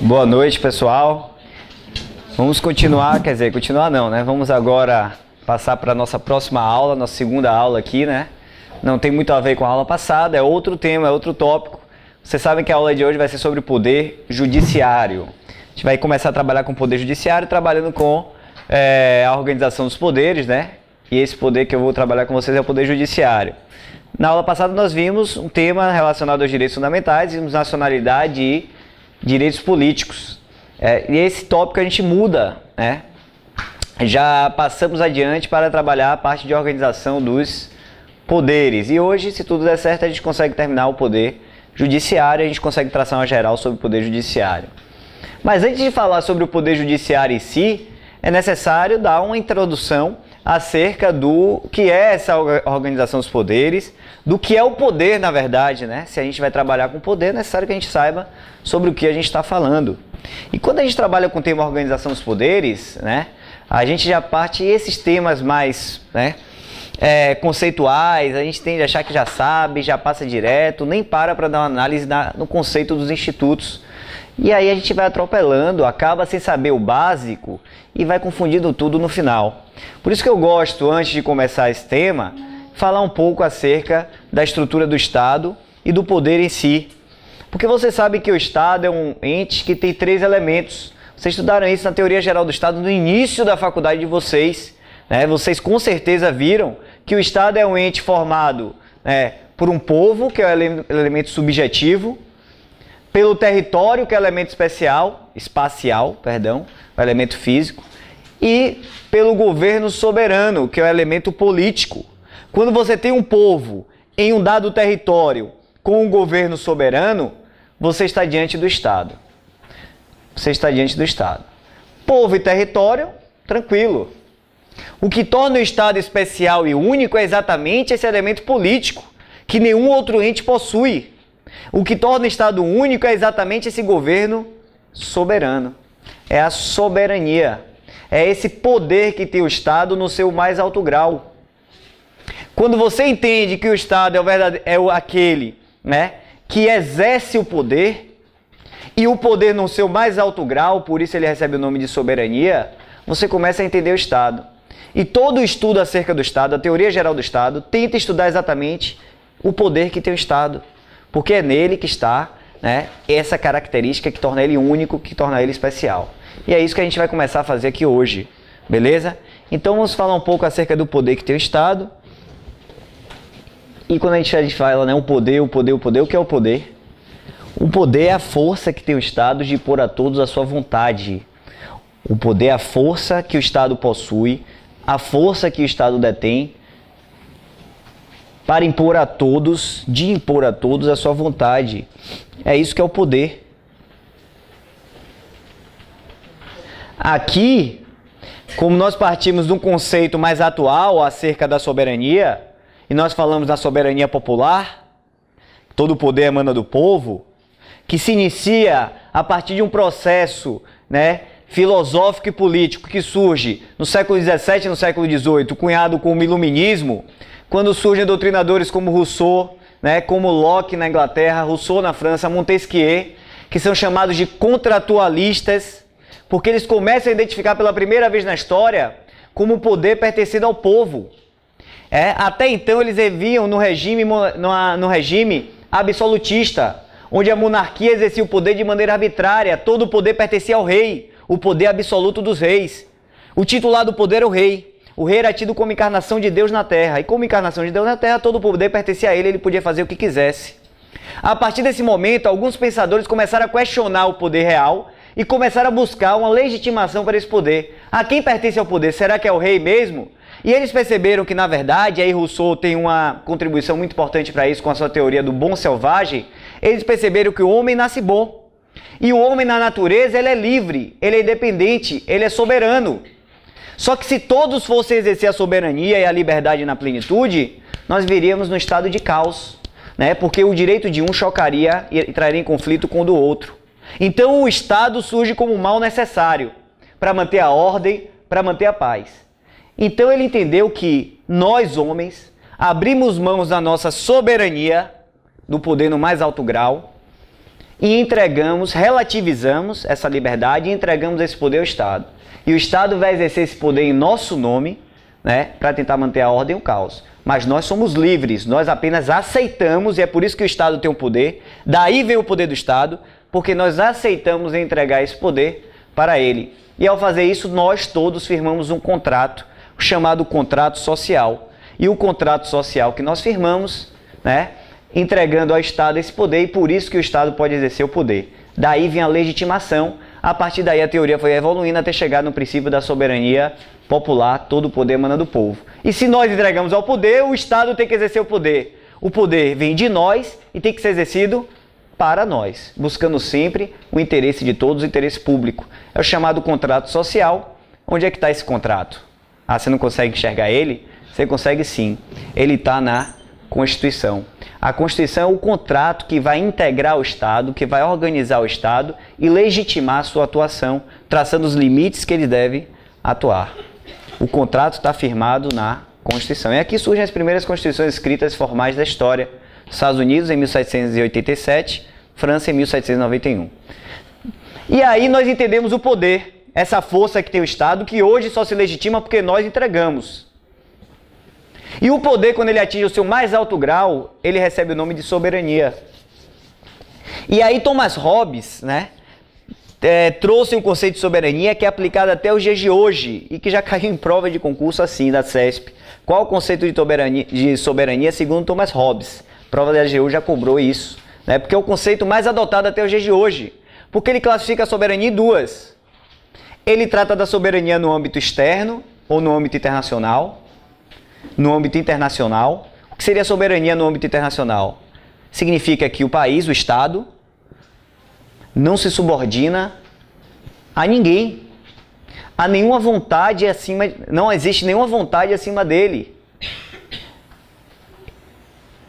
Boa noite, pessoal. Vamos continuar, quer dizer, continuar não, né? Vamos agora passar para a nossa próxima aula, nossa segunda aula aqui, né? Não tem muito a ver com a aula passada, é outro tema, é outro tópico. Vocês sabem que a aula de hoje vai ser sobre o poder judiciário. A gente vai começar a trabalhar com o poder judiciário, trabalhando com a organização dos poderes, né? E esse poder que eu vou trabalhar com vocês é o poder judiciário. Na aula passada nós vimos um tema relacionado aos direitos fundamentais, vimos nacionalidade e direitos políticos. E esse tópico a gente muda, né? Já passamos adiante para trabalhar a parte de organização dos poderes. E hoje, se tudo der certo, a gente consegue terminar o poder judiciário, a gente consegue traçar uma geral sobre o poder judiciário. Mas antes de falar sobre o poder judiciário em si, é necessário dar uma introdução acerca do que é essa organização dos poderes, do que é o poder, na verdade, né? Se a gente vai trabalhar com poder, é necessário que a gente saiba sobre o que a gente está falando. E quando a gente trabalha com o tema organização dos poderes, né, a gente já parte esses temas mais, né, conceituais, a gente tende a achar que já sabe, já passa direto, nem para dar uma análise no conceito dos institutos. E aí a gente vai atropelando, acaba sem saber o básico e vai confundindo tudo no final. Por isso que eu gosto, antes de começar esse tema, falar um pouco acerca da estrutura do Estado e do poder em si. Porque você sabe que o Estado é um ente que tem 3 elementos. Vocês estudaram isso na Teoria Geral do Estado no início da faculdade de vocês, né? Vocês com certeza viram que o Estado é um ente formado, por um povo, que é o elemento subjetivo, pelo território, que é o elemento espacial, o elemento físico, e pelo governo soberano, que é o elemento político. Quando você tem um povo em um dado território com um governo soberano, você está diante do Estado. Você está diante do Estado. Povo e território, tranquilo. O que torna o Estado especial e único é exatamente esse elemento político, que nenhum outro ente possui. O que torna o Estado único é exatamente esse governo soberano. É a soberania. É esse poder que tem o Estado no seu mais alto grau. Quando você entende que o Estado é aquele, né, que exerce o poder, e o poder no seu mais alto grau, por isso ele recebe o nome de soberania, você começa a entender o Estado. E todo o estudo acerca do Estado, a teoria geral do Estado, tenta estudar exatamente o poder que tem o Estado. Porque é nele que está, né, essa característica que torna ele único, que torna ele especial. E é isso que a gente vai começar a fazer aqui hoje, beleza? Então vamos falar um pouco acerca do poder que tem o Estado. E quando a gente fala, né, o poder, o que é o poder? O poder é a força que tem o Estado de impor a todos a sua vontade. O poder é a força que o Estado possui, a força que o Estado detém para impor a todos, a sua vontade. É isso que é o poder. Aqui, como nós partimos de um conceito mais atual acerca da soberania, e nós falamos da soberania popular, todo o poder emana do povo, que se inicia a partir de um processo, né, filosófico e político que surge no século XVII e no século XVIII, cunhado com o iluminismo, quando surgem doutrinadores como Rousseau, né, como Locke na Inglaterra, Rousseau na França, Montesquieu, que são chamados de contratualistas, porque eles começam a identificar pela primeira vez na história como o poder pertencendo ao povo. Até então eles viviam no regime absolutista, onde a monarquia exercia o poder de maneira arbitrária, todo o poder pertencia ao rei, o poder absoluto dos reis. O titular do poder era o rei. O rei era tido como encarnação de Deus na terra, e como encarnação de Deus na terra, todo o poder pertencia a ele, ele podia fazer o que quisesse. A partir desse momento, alguns pensadores começaram a questionar o poder real e começaram a buscar uma legitimação para esse poder. A quem pertence ao poder? Será que é o rei mesmo? E eles perceberam que, na verdade, aí Rousseau tem uma contribuição muito importante para isso com a sua teoria do bom selvagem, eles perceberam que o homem nasce bom. E o homem na natureza, ele é livre, ele é independente, ele é soberano. Só que se todos fossem exercer a soberania e a liberdade na plenitude, nós viríamos no estado de caos, né? Porque o direito de um chocaria e traria em conflito com o do outro. Então o Estado surge como um mal necessário para manter a ordem, para manter a paz. Então ele entendeu que nós, homens, abrimos mãos da nossa soberania, do poder no mais alto grau, e entregamos, relativizamos essa liberdade e entregamos esse poder ao Estado. E o Estado vai exercer esse poder em nosso nome, né, para tentar manter a ordem e o caos. Mas nós somos livres, nós apenas aceitamos, e é por isso que o Estado tem o poder, daí vem o poder do Estado, porque nós aceitamos entregar esse poder para ele. E ao fazer isso, nós todos firmamos um contrato, chamado contrato social. E o contrato social que nós firmamos, né, entregando ao Estado esse poder, e por isso que o Estado pode exercer o poder. Daí vem a legitimação, a partir daí a teoria foi evoluindo até chegar no princípio da soberania popular, todo o poder emana do povo. E se nós entregamos ao poder, o Estado tem que exercer o poder. O poder vem de nós e tem que ser exercido para nós, buscando sempre o interesse de todos, o interesse público. É o chamado contrato social. Onde é que está esse contrato? Ah, você não consegue enxergar ele? Você consegue sim. Ele está na Constituição. A Constituição é o contrato que vai integrar o Estado, que vai organizar o Estado e legitimar a sua atuação, traçando os limites que ele deve atuar. O contrato está firmado na Constituição. E aqui surgem as primeiras constituições escritas formais da história. Estados Unidos em 1787, França em 1791. E aí nós entendemos o poder, essa força que tem o Estado, que hoje só se legitima porque nós entregamos. E o poder, quando ele atinge o seu mais alto grau, ele recebe o nome de soberania. E aí Thomas Hobbes, né, trouxe um conceito de soberania que é aplicado até os dias de hoje e que já caiu em prova de concurso assim, da CESP. Qual o conceito de soberania segundo Thomas Hobbes? A prova da AGU já cobrou isso, né, porque é o conceito mais adotado até os dias de hoje. Porque ele classifica a soberania em duas. Ele trata da soberania no âmbito externo ou no âmbito internacional. No âmbito internacional, o que seria soberania no âmbito internacional? Significa que o país, o Estado, não se subordina a ninguém, a nenhuma vontade acima, não existe nenhuma vontade acima dele.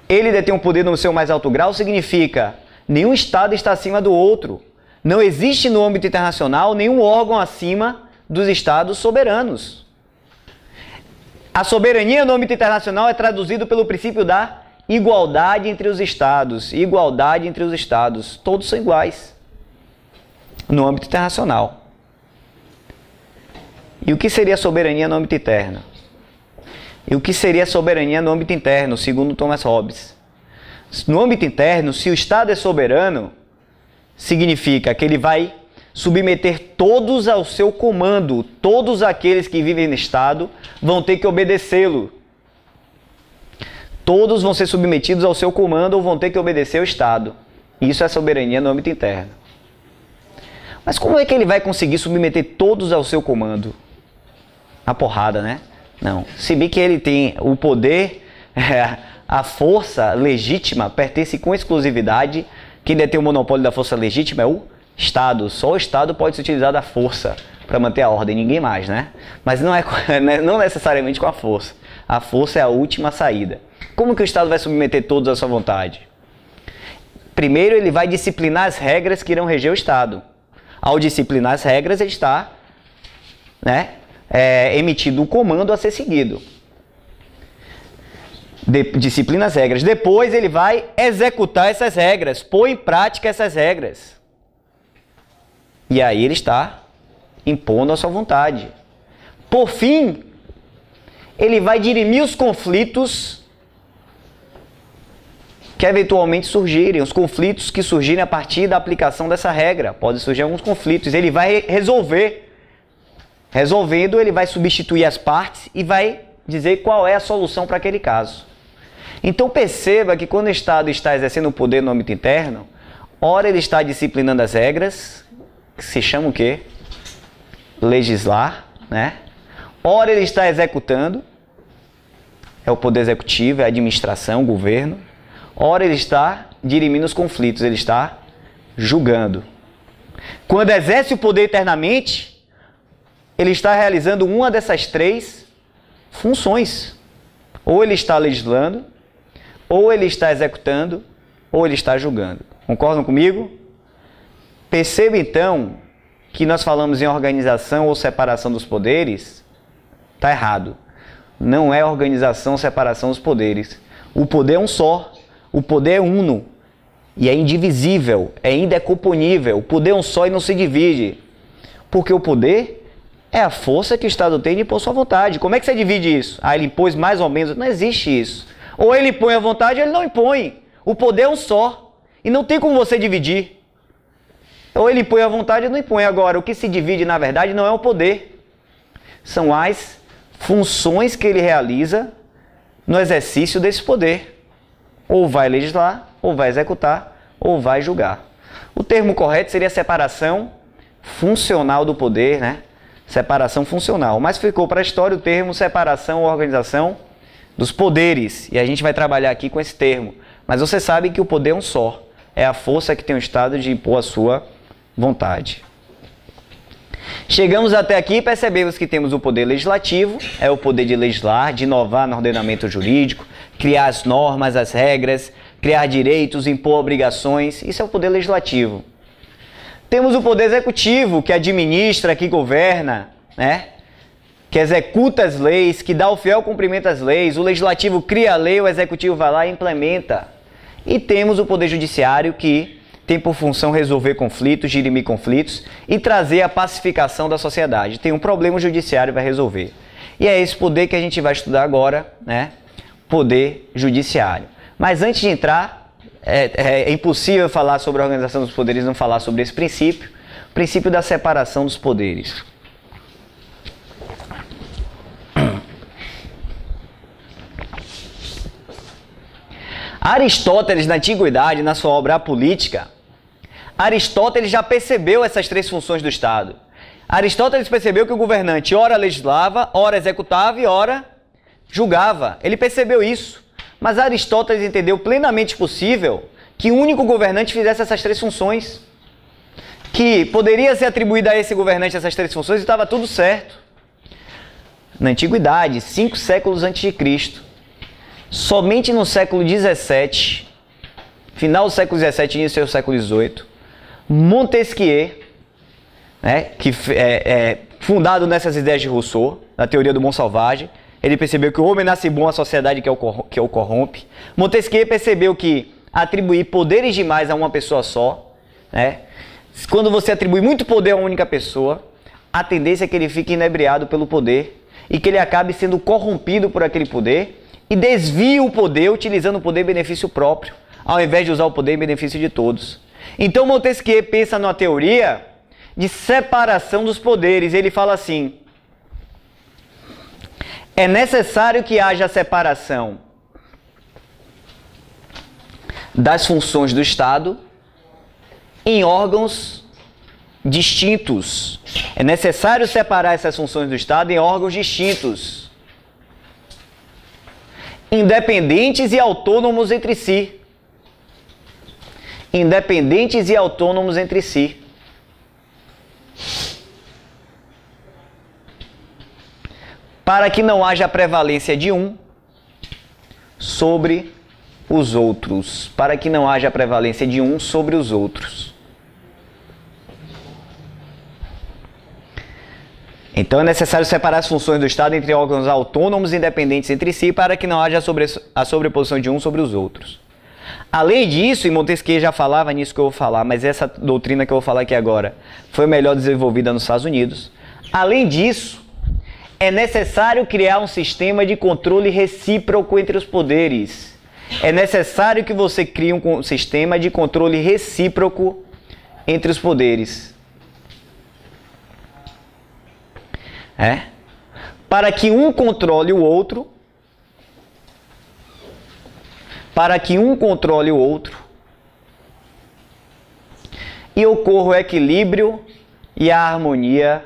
Ele detém um poder no seu mais alto grau, significa nenhum Estado está acima do outro. Não existe no âmbito internacional nenhum órgão acima dos Estados soberanos. A soberania no âmbito internacional é traduzido pelo princípio da igualdade entre os Estados. Igualdade entre os Estados. Todos são iguais no âmbito internacional. E o que seria soberania no âmbito interno? E o que seria soberania no âmbito interno, segundo Thomas Hobbes? No âmbito interno, se o Estado é soberano, significa que ele vai submeter todos ao seu comando. Todos aqueles que vivem no Estado vão ter que obedecê-lo. Todos vão ser submetidos ao seu comando ou vão ter que obedecer ao Estado. Isso é soberania no âmbito interno. Mas como é que ele vai conseguir submeter todos ao seu comando? A porrada, né? Não. Se bem que ele tem o poder, a força legítima pertence com exclusividade. Quem detém o monopólio da força legítima é o Estado. Só o Estado pode se utilizar da força para manter a ordem, ninguém mais, né? Mas não necessariamente com a força. A força é a última saída. Como que o Estado vai submeter todos à sua vontade? Primeiro, ele vai disciplinar as regras que irão reger o Estado. Ao disciplinar as regras, ele está, né, emitido o comando a ser seguido. Disciplina as regras. Depois, ele vai executar essas regras, pôr em prática essas regras. E aí ele está impondo a sua vontade. Por fim, ele vai dirimir os conflitos que eventualmente surgirem, os conflitos que surgirem a partir da aplicação dessa regra. Podem surgir alguns conflitos. Ele vai resolver. Resolvendo, ele vai substituir as partes e vai dizer qual é a solução para aquele caso. Então perceba que quando o Estado está exercendo o poder no âmbito interno, ora ele está disciplinando as regras, que se chama o quê? Legislar, né? Ora ele está executando, é o poder executivo, é a administração, o governo. Ora ele está dirimindo os conflitos, ele está julgando. Quando exerce o poder internamente, ele está realizando uma dessas três funções. Ou ele está legislando, ou ele está executando, ou ele está julgando. Concordam comigo? Perceba então que nós falamos em organização ou separação dos poderes, está errado. Não é organização ou separação dos poderes. O poder é um só, o poder é uno, e é indivisível, é indecomponível. O poder é um só e não se divide. Porque o poder é a força que o Estado tem de impor sua vontade. Como é que você divide isso? Ah, ele impôs mais ou menos. Não existe isso. Ou ele impõe a vontade ou ele não impõe. O poder é um só. E não tem como você dividir. Ou ele impõe a vontade ou não impõe. Agora, o que se divide, na verdade, não é o poder. São as funções que ele realiza no exercício desse poder. Ou vai legislar, ou vai executar, ou vai julgar. O termo correto seria separação funcional do poder, né? Separação funcional. Mas ficou para a história o termo separação ou organização dos poderes. E a gente vai trabalhar aqui com esse termo. Mas você sabe que o poder é um só. É a força que tem o Estado de impor a sua vontade. Chegamos até aqui e percebemos que temos o poder legislativo, é o poder de legislar, de inovar no ordenamento jurídico, criar as normas, as regras, criar direitos, impor obrigações. Isso é o poder legislativo. Temos o poder executivo, que administra, que governa, né? Que executa as leis, que dá o fiel cumprimento às leis. O legislativo cria a lei, o executivo vai lá e implementa. E temos o poder judiciário, que tem por função resolver conflitos, dirimir conflitos e trazer a pacificação da sociedade. Tem um problema, o judiciário vai resolver. E é esse poder que a gente vai estudar agora, né? Poder judiciário. Mas antes de entrar, é impossível falar sobre a organização dos poderes e não falar sobre esse princípio, o princípio da separação dos poderes. Aristóteles, na Antiguidade, na sua obra A Política, Aristóteles já percebeu essas três funções do Estado. Aristóteles percebeu que o governante ora legislava, ora executava e ora julgava. Ele percebeu isso. Mas Aristóteles entendeu plenamente possível que o único governante fizesse essas três funções. Que poderia ser atribuída a esse governante essas três funções e estava tudo certo. Na Antiguidade, 5 séculos antes de Cristo, somente no século XVII, final do século XVII, início do século XVIII, Montesquieu, né, que fundado nessas ideias de Rousseau, na teoria do bom selvagem, ele percebeu que o homem nasce bom, a sociedade que o corrompe. Montesquieu percebeu que atribuir poderes demais a uma pessoa só, né, quando você atribui muito poder a uma única pessoa, a tendência é que ele fique inebriado pelo poder e que ele acabe sendo corrompido por aquele poder e desvie o poder utilizando o poder em benefício próprio, ao invés de usar o poder em benefício de todos. Então Montesquieu pensa numa teoria de separação dos poderes. Ele fala assim: é necessário que haja separação das funções do Estado em órgãos distintos. É necessário separar essas funções do Estado em órgãos distintos, independentes e autônomos entre si. Independentes e autônomos entre si. Para que não haja prevalência de um sobre os outros. Para que não haja prevalência de um sobre os outros. Então é necessário separar as funções do Estado entre órgãos autônomos e independentes entre si para que não haja a sobreposição de um sobre os outros. Além disso, e Montesquieu já falava nisso que eu vou falar, mas essa doutrina que eu vou falar aqui agora foi melhor desenvolvida nos Estados Unidos. Além disso, é necessário criar um sistema de controle recíproco entre os poderes. É necessário que você crie um sistema de controle recíproco entre os poderes. Para que um controle o outro, e ocorra o equilíbrio e a harmonia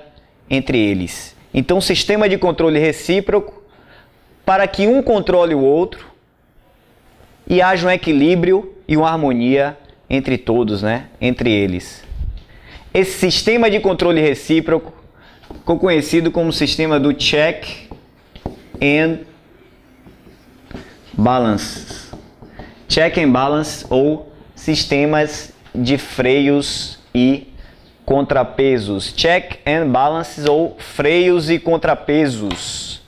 entre eles. Então, sistema de controle recíproco para que um controle o outro e haja um equilíbrio e uma harmonia entre todos, né? Entre eles. Esse sistema de controle recíproco ficou conhecido como sistema do check and balance. Check and balance ou sistemas de freios e contrapesos, check and balances ou freios e contrapesos,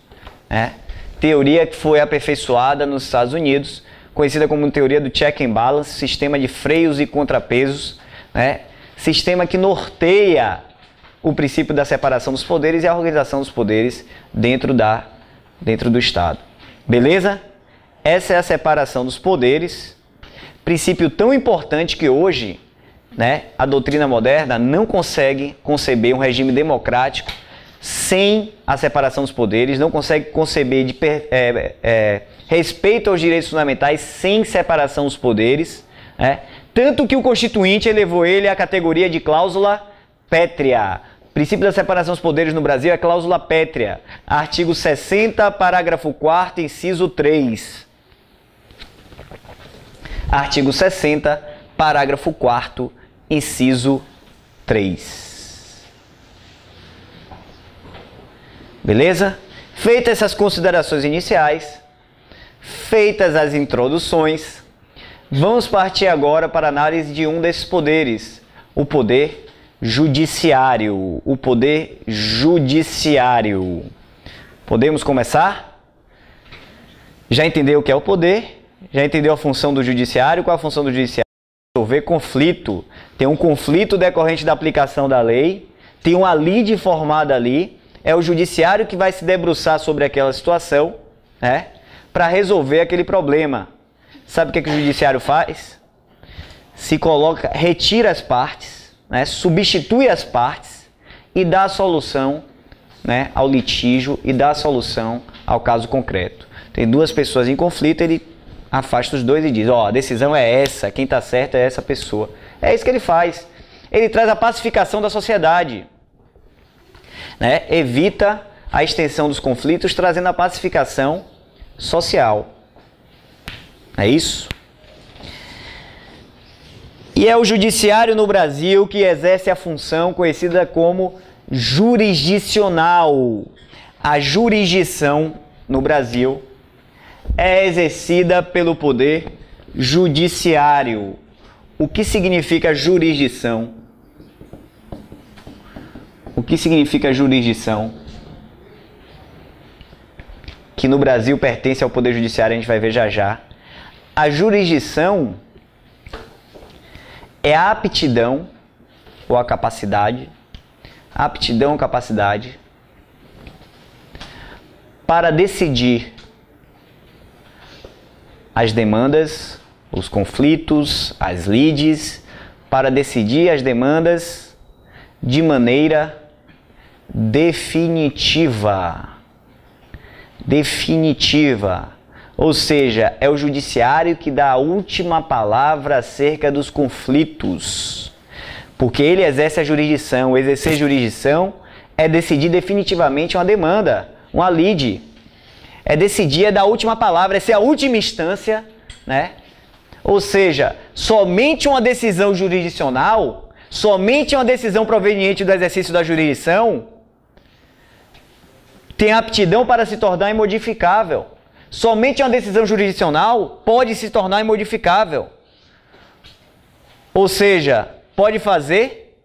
né? Teoria que foi aperfeiçoada nos Estados Unidos, conhecida como teoria do check and balance, sistema de freios e contrapesos, né? Sistema que norteia o princípio da separação dos poderes e a organização dos poderes dentro do Estado. Beleza? Essa é a separação dos poderes, princípio tão importante que hoje, né, a doutrina moderna não consegue conceber um regime democrático sem a separação dos poderes, não consegue conceber respeito aos direitos fundamentais sem separação dos poderes, né? Tanto que o Constituinte elevou ele à categoria de cláusula pétrea. O princípio da separação dos poderes no Brasil é cláusula pétrea. Artigo 60, parágrafo 4º, inciso 3. Artigo 60, parágrafo 4º, inciso 3. Beleza? Feitas essas considerações iniciais, feitas as introduções, vamos partir agora para a análise de um desses poderes, o poder judiciário. O poder judiciário. Podemos começar? Já entendeu o que é o poder? Já entendeu a função do judiciário? Qual é a função do judiciário? Resolver conflito. Tem um conflito decorrente da aplicação da lei, tem uma lide formada ali, é o judiciário que vai se debruçar sobre aquela situação, né, para resolver aquele problema. Sabe o que o judiciário faz? Se coloca, retira as partes, né, substitui as partes e dá a solução, né, ao litígio e dá a solução ao caso concreto. Tem duas pessoas em conflito, ele afasta os dois e diz, ó, a decisão é essa, quem está certo é essa pessoa. É isso que ele faz. Ele traz a pacificação da sociedade, né? Evita a extensão dos conflitos, trazendo a pacificação social. É isso? E é o judiciário no Brasil que exerce a função conhecida como jurisdicional. A jurisdição no Brasil é exercida pelo poder judiciário. O que significa jurisdição? O que significa jurisdição? Que no Brasil pertence ao poder judiciário, a gente vai ver já já. A jurisdição é a aptidão ou a capacidade, aptidão ou capacidade para decidir as demandas, os conflitos, as lides, para decidir as demandas de maneira definitiva. Definitiva. Ou seja, é o judiciário que dá a última palavra acerca dos conflitos. Porque ele exerce a jurisdição. Exercer jurisdição é decidir definitivamente uma demanda, uma lide. É decidir, é dar a última palavra, é ser a última instância, né? Ou seja, somente uma decisão jurisdicional, somente uma decisão proveniente do exercício da jurisdição tem aptidão para se tornar imodificável. Somente uma decisão jurisdicional pode se tornar imodificável. Ou seja, pode fazer...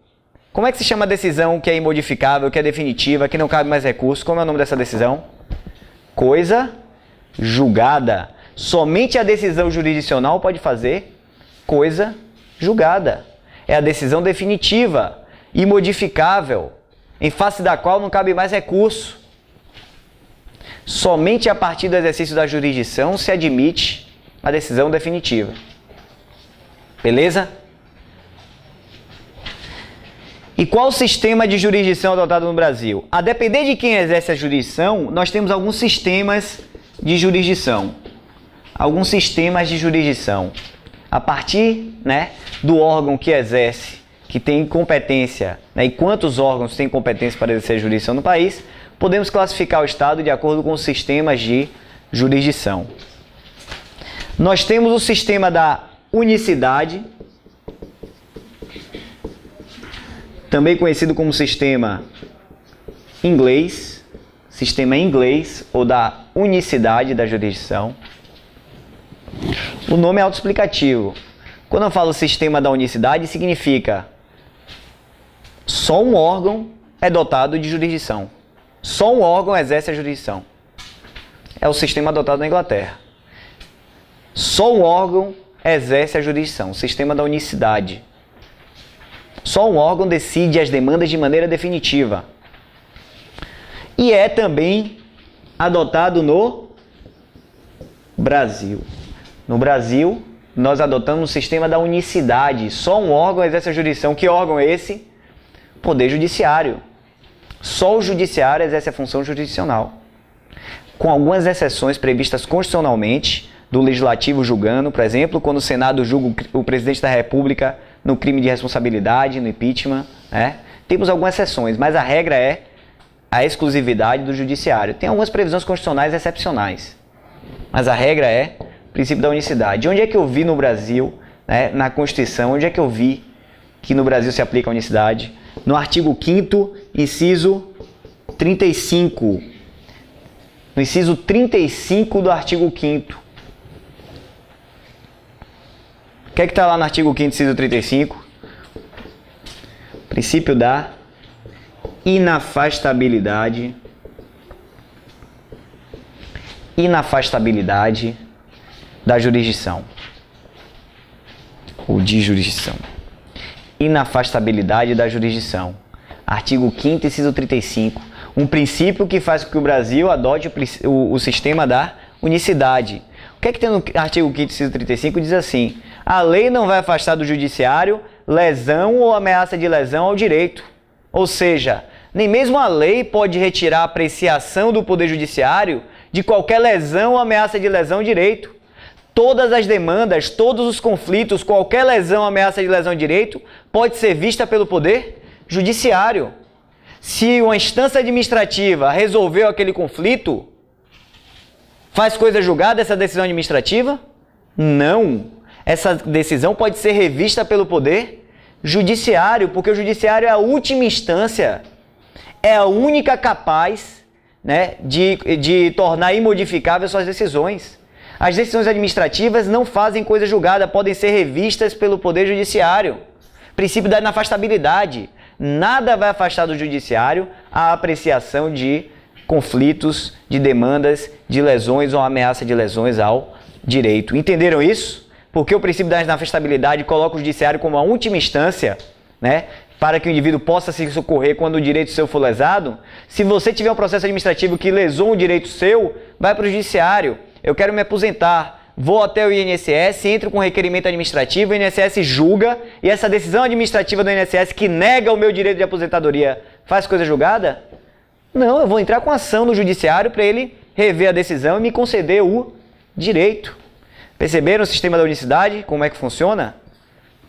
Como é que se chama a decisão que é imodificável, que é definitiva, que não cabe mais recurso? Como é o nome dessa decisão? Coisa julgada. Somente a decisão jurisdicional pode fazer coisa julgada. É a decisão definitiva, imodificável, em face da qual não cabe mais recurso. Somente a partir do exercício da jurisdição se admite a decisão definitiva. Beleza? E qual o sistema de jurisdição adotado no Brasil? A depender de quem exerce a jurisdição, nós temos alguns sistemas de jurisdição. Alguns sistemas de jurisdição. A partir, né, do órgão que exerce, que tem competência, né, e quantos órgãos têm competência para exercer a jurisdição no país, podemos classificar o Estado de acordo com os sistemas de jurisdição. Nós temos o sistema da unicidade, também conhecido como sistema inglês ou da unicidade da jurisdição. O nome é autoexplicativo. Quando eu falo sistema da unicidade, significa Só um órgão é dotado de jurisdição. Só um órgão exerce a jurisdição. É o sistema adotado na Inglaterra. Só um órgão exerce a jurisdição, o sistema da unicidade. Só um órgão decide as demandas de maneira definitiva. E é também adotado no Brasil. No Brasil, nós adotamos o sistema da unicidade. Só um órgão exerce a jurisdição. Que órgão é esse? Poder Judiciário. Só o Judiciário exerce a função jurisdicional. Com algumas exceções previstas constitucionalmente, do Legislativo julgando, por exemplo, quando o Senado julga o Presidente da República no crime de responsabilidade, no impeachment, né? Temos algumas exceções, mas a regra é a exclusividade do Judiciário. Tem algumas previsões constitucionais excepcionais, mas a regra é o princípio da unicidade. Onde é que eu vi no Brasil, né, na Constituição, onde é que eu vi que no Brasil se aplica a unicidade? No artigo 5º, inciso 35. No inciso 35 do artigo 5º. O que é que está lá no artigo 5º, inciso 35? Princípio da inafastabilidade. Inafastabilidade da jurisdição. Ou de jurisdição. Inafastabilidade da jurisdição. Artigo 5º, inciso 35. Um princípio que faz com que o Brasil adote o sistema da unicidade. O que é que tem no artigo 5º, inciso 35? Diz assim: a lei não vai afastar do judiciário lesão ou ameaça de lesão ao direito. Ou seja, nem mesmo a lei pode retirar a apreciação do Poder Judiciário de qualquer lesão ou ameaça de lesão ao direito. Todas as demandas, todos os conflitos, qualquer lesão ou ameaça de lesão ao direito pode ser vista pelo Poder Judiciário. Se uma instância administrativa resolveu aquele conflito, faz coisa julgada essa decisão administrativa? Não. Essa decisão pode ser revista pelo Poder Judiciário, porque o Judiciário é a última instância, é a única capaz, né, de tornar imodificável suas decisões. As decisões administrativas não fazem coisa julgada, podem ser revistas pelo Poder Judiciário. Princípio da inafastabilidade. Nada vai afastar do Judiciário a apreciação de conflitos, de demandas, de lesões ou ameaça de lesões ao direito. Entenderam isso? Porque o princípio da inafastabilidade coloca o Judiciário como a última instância, né, para que o indivíduo possa se socorrer quando o direito seu for lesado. Se você tiver um processo administrativo que lesou um direito seu, vai para o Judiciário. Eu quero me aposentar. Vou até o INSS, entro com requerimento administrativo, o INSS julga, e essa decisão administrativa do INSS que nega o meu direito de aposentadoria faz coisa julgada? Não, eu vou entrar com ação no judiciário para ele rever a decisão e me conceder o direito. Perceberam o sistema da unicidade? Como é que funciona?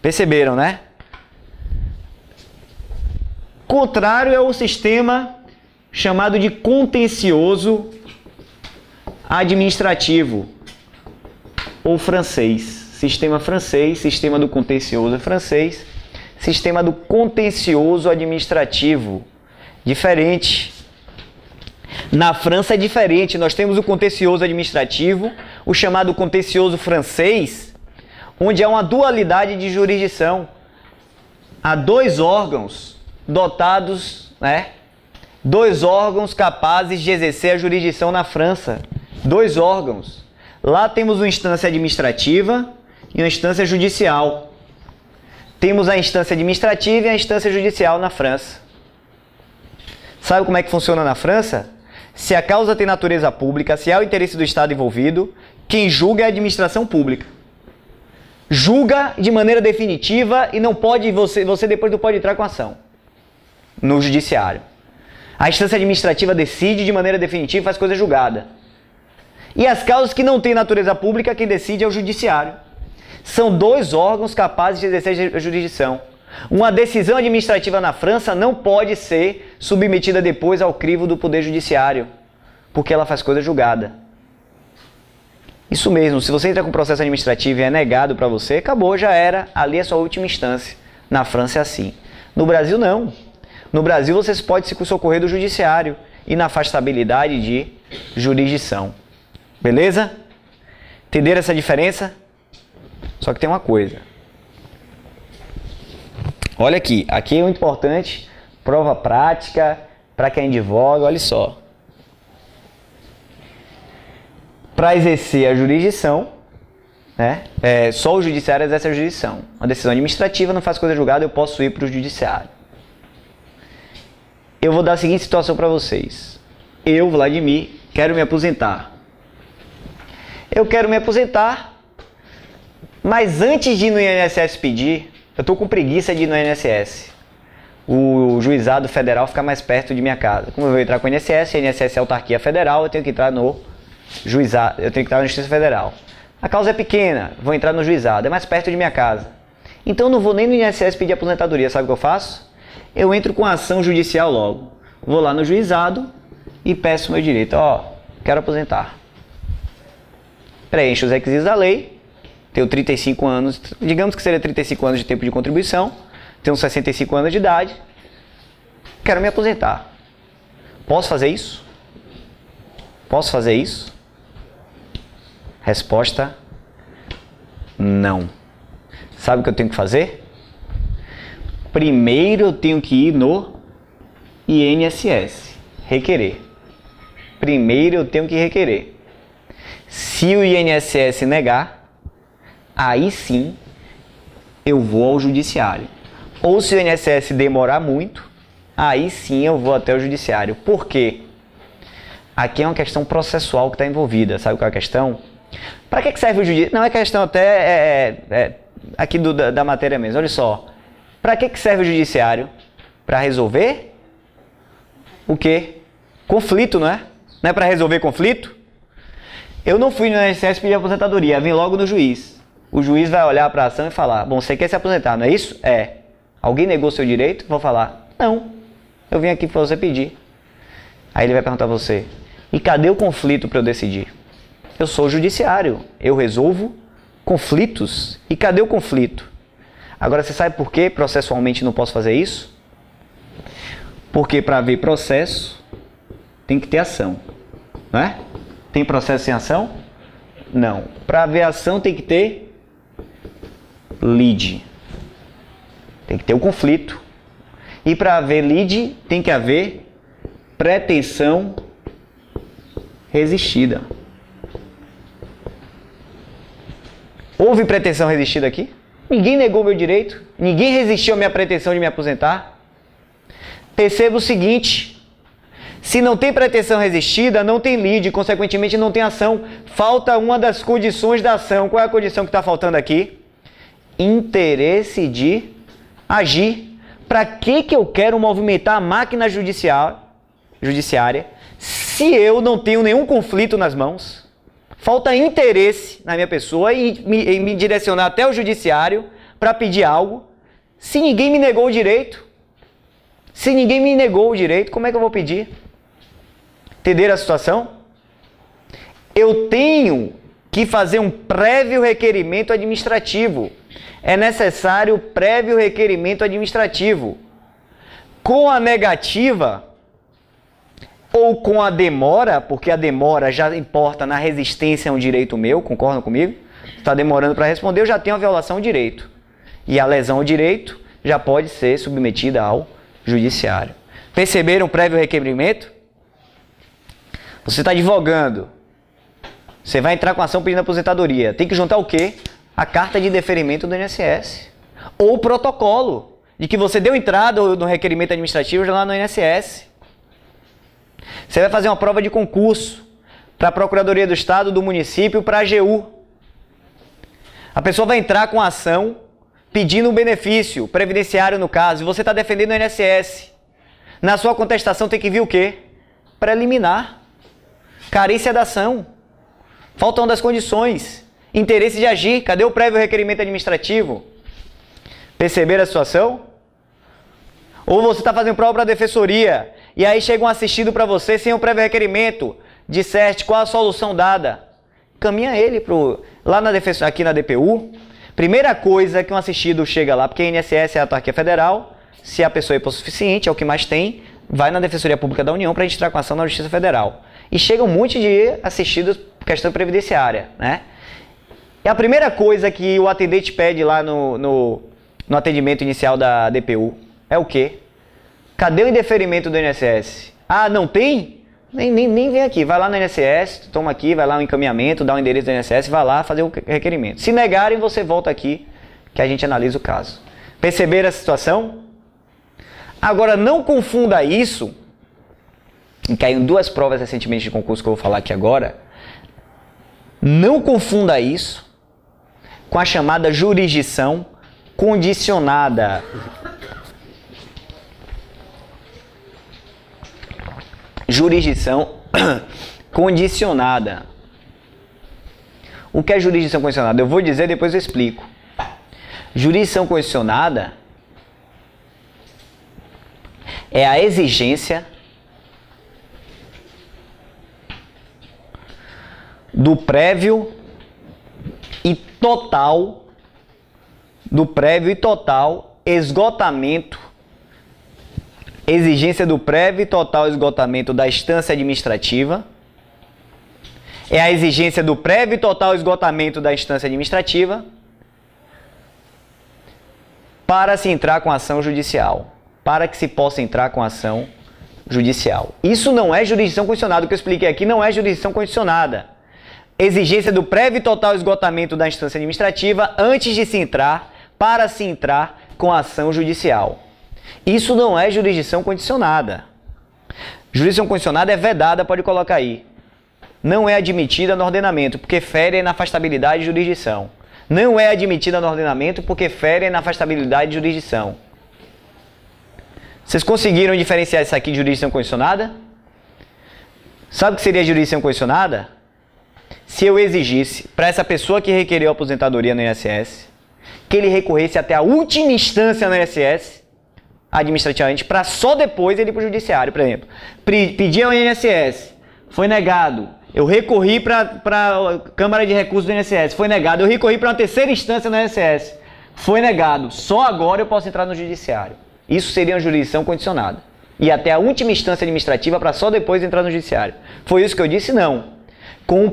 Perceberam, né? Contrário é o sistema chamado de contencioso administrativo, ou francês. Sistema francês, sistema do contencioso francês, sistema do contencioso administrativo. Diferente. Na França é diferente. Nós temos o contencioso administrativo, o chamado contencioso francês, onde há uma dualidade de jurisdição. Há dois órgãos dotados, né? Dois órgãos capazes de exercer a jurisdição na França. Dois órgãos. Lá temos uma instância administrativa e uma instância judicial. Temos a instância administrativa e a instância judicial na França. Sabe como é que funciona na França? Se a causa tem natureza pública, se há o interesse do Estado envolvido, quem julga é a administração pública. Julga de maneira definitiva e não pode, você depois não pode entrar com ação no judiciário. A instância administrativa decide de maneira definitiva e faz coisa julgada. E as causas que não têm natureza pública, quem decide é o judiciário. São dois órgãos capazes de exercer a jurisdição. Uma decisão administrativa na França não pode ser submetida depois ao crivo do Poder Judiciário, porque ela faz coisa julgada. Isso mesmo, se você entra com processo administrativo e é negado para você, acabou, já era, ali é a sua última instância. Na França é assim. No Brasil não. No Brasil você pode se socorrer do Judiciário e na afastabilidade de jurisdição. Beleza? Entenderam essa diferença? Só que tem uma coisa. Olha aqui, aqui é o importante, prova prática, para quem advoga, olha só. Para exercer a jurisdição, né, só o judiciário exerce a jurisdição. Uma decisão administrativa não faz coisa julgada, eu posso ir para o judiciário. Eu vou dar a seguinte situação para vocês. Eu, Vladimir, quero me aposentar. Eu quero me aposentar, mas antes de ir no INSS pedir, eu estou com preguiça de ir no INSS. O juizado federal fica mais perto de minha casa. Como eu vou entrar com o INSS é autarquia federal, eu tenho que entrar no juizado, eu tenho que entrar na Justiça Federal. A causa é pequena, vou entrar no juizado, é mais perto de minha casa. Então eu não vou nem no INSS pedir aposentadoria, sabe o que eu faço? Eu entro com a ação judicial logo. Vou lá no juizado e peço meu direito. Ó, quero aposentar. Preencho os requisitos da lei, tenho 35 anos, digamos que seria 35 anos de tempo de contribuição, tenho 65 anos de idade, quero me aposentar. Posso fazer isso? Posso fazer isso? Resposta: não. Sabe o que eu tenho que fazer? Primeiro eu tenho que ir no INSS, requerer. Primeiro eu tenho que requerer. Se o INSS negar, aí sim eu vou ao judiciário. Ou se o INSS demorar muito, aí sim eu vou até o judiciário. Por quê? Aqui é uma questão processual que está envolvida. Sabe qual é a questão? Para que serve o judiciário? Não é questão até aqui da matéria mesmo. Olha só. Para que serve o judiciário? Para resolver o quê? Conflito, não é? Não é para resolver conflito? Eu não fui no INSS pedir aposentadoria, vim logo no juiz. O juiz vai olhar para a ação e falar: bom, você quer se aposentar, não é isso? É. Alguém negou seu direito? Vou falar: não, eu vim aqui para você pedir. Aí ele vai perguntar a você: e cadê o conflito para eu decidir? Eu sou o judiciário, eu resolvo conflitos. E cadê o conflito? Agora, você sabe por que processualmente não posso fazer isso? Porque para haver processo, tem que ter ação. Não é? Tem processo sem ação? Não. Para haver ação, tem que ter lide. Tem que ter o conflito. E para haver lide, tem que haver pretensão resistida. Houve pretensão resistida aqui? Ninguém negou meu direito, ninguém resistiu à minha pretensão de me aposentar. Perceba o seguinte: se não tem pretensão resistida, não tem lide, consequentemente não tem ação. Falta uma das condições da ação. Qual é a condição que está faltando aqui? Interesse de agir. Para que eu quero movimentar a máquina judiciária se eu não tenho nenhum conflito nas mãos? Falta interesse na minha pessoa e me direcionar até o judiciário para pedir algo. Se ninguém me negou o direito, como é que eu vou pedir? Entenderam a situação? Eu tenho que fazer um prévio requerimento administrativo. É necessário prévio requerimento administrativo. Com a negativa ou com a demora, porque a demora já importa na resistência a um direito meu, concordam comigo? Está demorando para responder, eu já tenho a violação ao direito. E a lesão ao direito já pode ser submetida ao judiciário. Perceberam o prévio requerimento? Você está advogando. Você vai entrar com ação pedindo aposentadoria. Tem que juntar o quê? A carta de deferimento do INSS. Ou o protocolo de que você deu entrada no requerimento administrativo lá no INSS. Você vai fazer uma prova de concurso para a Procuradoria do Estado, do município, para a AGU. A pessoa vai entrar com a ação pedindo um benefício previdenciário no caso, e você está defendendo o INSS. Na sua contestação tem que vir o quê? Preliminar. Carícia da ação. Falta uma das condições. Interesse de agir. Cadê o prévio requerimento administrativo? Perceberam a situação? Ou você está fazendo prova para a defensoria e aí chega um assistido para você sem o prévio requerimento. Disseste qual a solução dada. Caminha ele lá na defensoria, aqui na DPU. Primeira coisa que um assistido chega lá, porque a INSS é a autarquia federal, se a pessoa é hipossuficiente, é o que mais tem, vai na Defensoria Pública da União para a gente entrar com ação na Justiça Federal. E chega um monte de assistidos por questão previdenciária, né? E a primeira coisa que o atendente pede lá no no atendimento inicial da DPU? É o quê? Cadê o indeferimento do INSS? Ah, não tem? Nem vem aqui. Vai lá no INSS, toma aqui, vai lá o encaminhamento, dá o endereço do INSS, vai lá fazer o requerimento. Se negarem, você volta aqui que a gente analisa o caso. Perceberam a situação? Agora, não confunda isso, e caiu em 2 provas recentemente de concurso que eu vou falar aqui agora, não confunda isso com a chamada jurisdição condicionada. Jurisdição condicionada. O que é jurisdição condicionada? Eu vou dizer, depois eu explico. Jurisdição condicionada é a exigência do prévio e total esgotamento, exigência do prévio e total esgotamento da instância administrativa, é a exigência do prévio e total esgotamento da instância administrativa para se entrar com ação judicial, para que se possa entrar com ação judicial. Isso não é jurisdição condicionada, o que eu expliquei aqui não é jurisdição condicionada. Exigência do prévio e total esgotamento da instância administrativa antes de se entrar, para se entrar com ação judicial. Isso não é jurisdição condicionada. Jurisdição condicionada é vedada, pode colocar aí. Não é admitida no ordenamento, porque fere na afastabilidade de jurisdição. Não é admitida no ordenamento, porque fere na afastabilidade de jurisdição. Vocês conseguiram diferenciar isso aqui de jurisdição condicionada? Sabe o que seria jurisdição condicionada? Se eu exigisse para essa pessoa que requereu a aposentadoria no INSS, que ele recorresse até a última instância no INSS, administrativamente, para só depois ele ir para o judiciário, por exemplo. Pedi ao INSS, foi negado. Eu recorri para a Câmara de Recursos do INSS, foi negado. Eu recorri para uma terceira instância no INSS, foi negado. Só agora eu posso entrar no judiciário. Isso seria uma jurisdição condicionada. E até a última instância administrativa para só depois entrar no judiciário. Foi isso que eu disse? Não. Com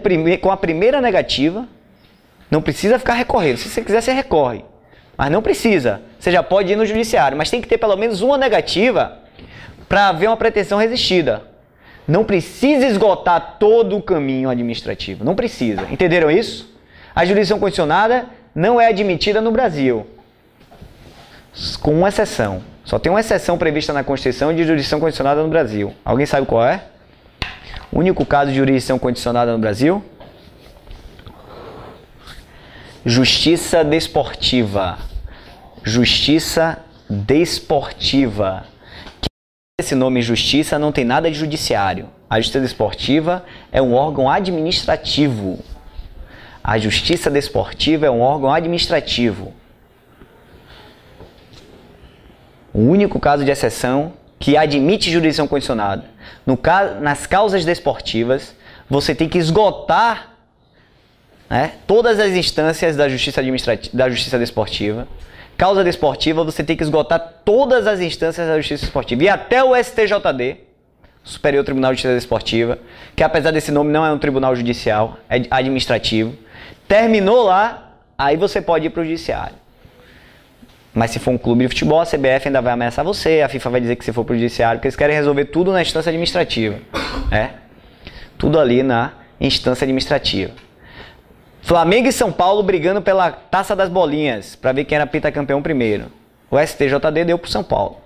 a primeira negativa, não precisa ficar recorrendo. Se você quiser, você recorre. Mas não precisa. Você já pode ir no judiciário. Mas tem que ter pelo menos uma negativa para haver uma pretensão resistida. Não precisa esgotar todo o caminho administrativo. Não precisa. Entenderam isso? A jurisdição condicionada não é admitida no Brasil. Com uma exceção. Só tem uma exceção prevista na Constituição de jurisdição condicionada no Brasil. Alguém sabe qual é? O único caso de jurisdição condicionada no Brasil? Justiça desportiva. Justiça desportiva. Esse nome justiça não tem nada de judiciário. A justiça desportiva é um órgão administrativo. A justiça desportiva é um órgão administrativo. O único caso de exceção que admite jurisdição condicionada. Nas causas desportivas, você tem que esgotar, né, todas as instâncias da justiça desportiva. Causa desportiva, você tem que esgotar todas as instâncias da justiça desportiva. E até o STJD, Superior Tribunal de Justiça Desportiva, que apesar desse nome não é um tribunal judicial, é administrativo. Terminou lá, aí você pode ir para o judiciário. Mas se for um clube de futebol, a CBF ainda vai ameaçar você, a FIFA vai dizer que se for para o judiciário, porque eles querem resolver tudo na instância administrativa. Tudo ali na instância administrativa. Flamengo e São Paulo brigando pela Taça das Bolinhas, para ver quem era pentacampeão primeiro. O STJD deu para o São Paulo.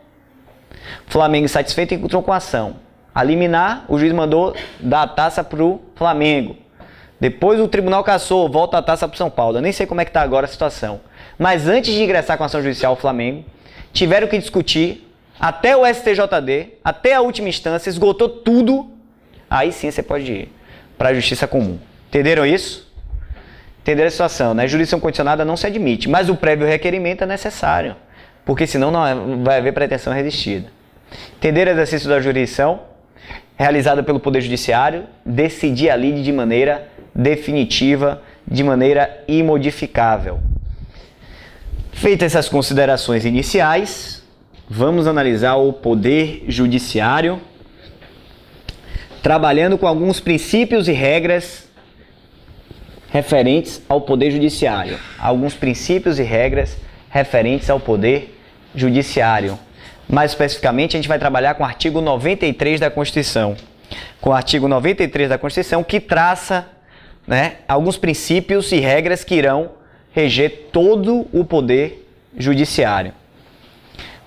Flamengo insatisfeito encontrou com a ação. A liminar, o juiz mandou dar a taça para o Flamengo. Depois o tribunal cassou, volta a taça para o São Paulo. Eu nem sei como é que está agora a situação. Mas antes de ingressar com a ação judicial o Flamengo, tiveram que discutir até o STJD, até a última instância, esgotou tudo. Aí sim você pode ir para a justiça comum. Entenderam isso? Entenderam a situação, né? Jurisdição condicionada não se admite, mas o prévio requerimento é necessário, porque senão não vai haver pretensão resistida. Entenderam o exercício da jurisdição? Realizada pelo Poder Judiciário, decidir a lide de maneira definitiva, de maneira imodificável. Feitas essas considerações iniciais, vamos analisar o Poder Judiciário, trabalhando com alguns princípios e regras referentes ao Poder Judiciário. Alguns princípios e regras referentes ao poder judiciário. Mais especificamente, a gente vai trabalhar com o artigo 93 da Constituição. Com o artigo 93 da Constituição, que traça, né, alguns princípios e regras que irão reger todo o poder judiciário.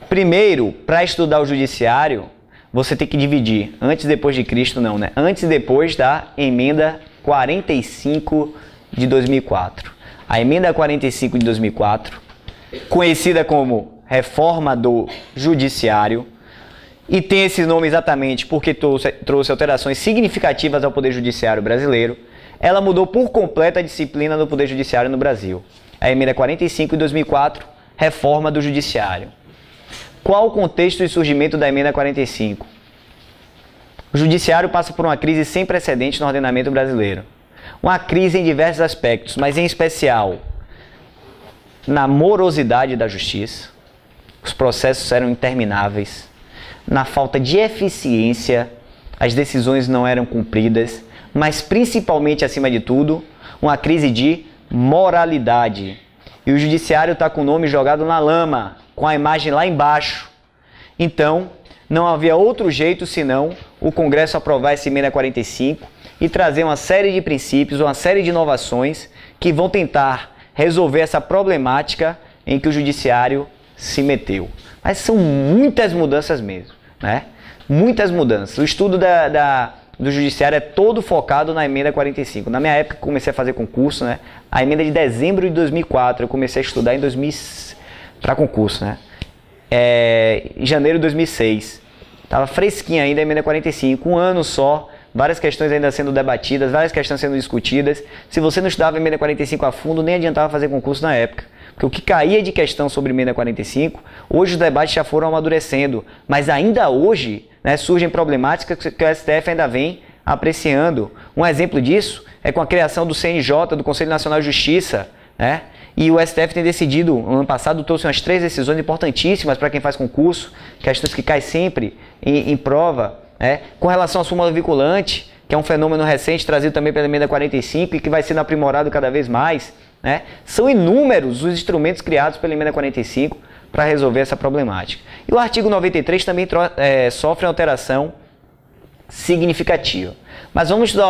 Primeiro, para estudar o judiciário, você tem que dividir antes e depois de Cristo, não, né? Antes e depois da emenda 45 de 2004. A emenda 45 de 2004, conhecida como Reforma do Judiciário, e tem esse nome exatamente porque trouxe alterações significativas ao Poder Judiciário brasileiro. Ela mudou por completo a disciplina do Poder Judiciário no Brasil. A emenda 45 de 2004, Reforma do Judiciário. Qual o contexto e surgimento da emenda 45? O Judiciário passa por uma crise sem precedentes no ordenamento brasileiro. Uma crise em diversos aspectos, mas em especial na morosidade da justiça. Os processos eram intermináveis. Na falta de eficiência, as decisões não eram cumpridas, mas principalmente, acima de tudo, uma crise de moralidade. E o Judiciário está com o nome jogado na lama, com a imagem lá embaixo. Então, não havia outro jeito senão o Congresso aprovar essa emenda 45 e trazer uma série de princípios, uma série de inovações que vão tentar resolver essa problemática em que o Judiciário se meteu. Mas são muitas mudanças mesmo, né? Muitas mudanças. O estudo do Judiciário é todo focado na emenda 45. Na minha época, que comecei a fazer concurso, né? A emenda de dezembro de 2004, eu comecei a estudar em 2000 para concurso, né? Em janeiro de 2006. Estava fresquinha ainda a emenda 45, um ano só, várias questões ainda sendo debatidas, várias questões sendo discutidas. Se você não estudava a emenda 45 a fundo, nem adiantava fazer concurso na época. Porque o que caía de questão sobre emenda 45, hoje os debates já foram amadurecendo. Mas ainda hoje, né, surgem problemáticas que o STF ainda vem apreciando. Um exemplo disso é com a criação do CNJ, do Conselho Nacional de Justiça, né? E o STF tem decidido, no ano passado, trouxe umas 3 decisões importantíssimas para quem faz concurso, questões que caem sempre em prova, né? Com relação à súmula vinculante, que é um fenômeno recente trazido também pela emenda 45 e que vai sendo aprimorado cada vez mais, né? São inúmeros os instrumentos criados pela emenda 45 para resolver essa problemática. E o artigo 93 também sofre alteração significativa. Mas vamos estudar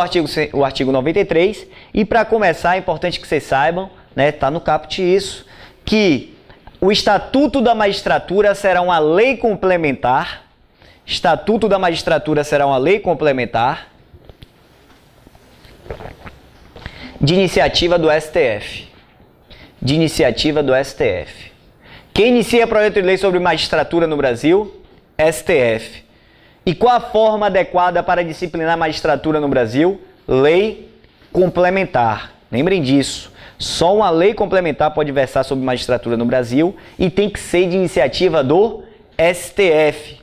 o artigo 93 e, para começar, é importante que vocês saibam, né, tá no caput isso, que o Estatuto da Magistratura será uma lei complementar. Estatuto da Magistratura será uma lei complementar de iniciativa do STF. De iniciativa do STF. Quem inicia projeto de lei sobre magistratura no Brasil? STF. E qual a forma adequada para disciplinar a magistratura no Brasil? Lei complementar. Lembrem disso. Só uma lei complementar pode versar sobre magistratura no Brasil e tem que ser de iniciativa do STF,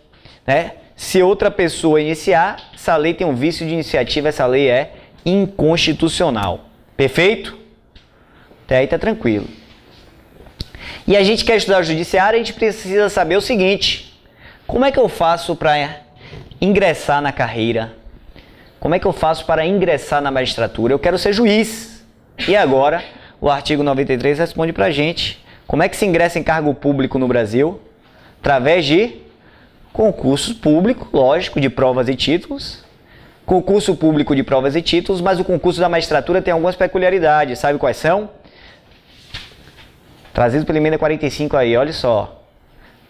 né? Se outra pessoa iniciar, essa lei tem um vício de iniciativa, essa lei é inconstitucional. Perfeito? Até aí tá tranquilo. E a gente quer estudar o judiciário, a gente precisa saber o seguinte: como é que eu faço para ingressar na carreira? Como é que eu faço para ingressar na magistratura? Eu quero ser juiz. E agora, o artigo 93 responde pra gente como é que se ingressa em cargo público no Brasil? Através de concurso público, lógico, de provas e títulos. Concurso público de provas e títulos, mas o concurso da magistratura tem algumas peculiaridades. Sabe quais são? Trazido pela emenda 45 aí, olha só.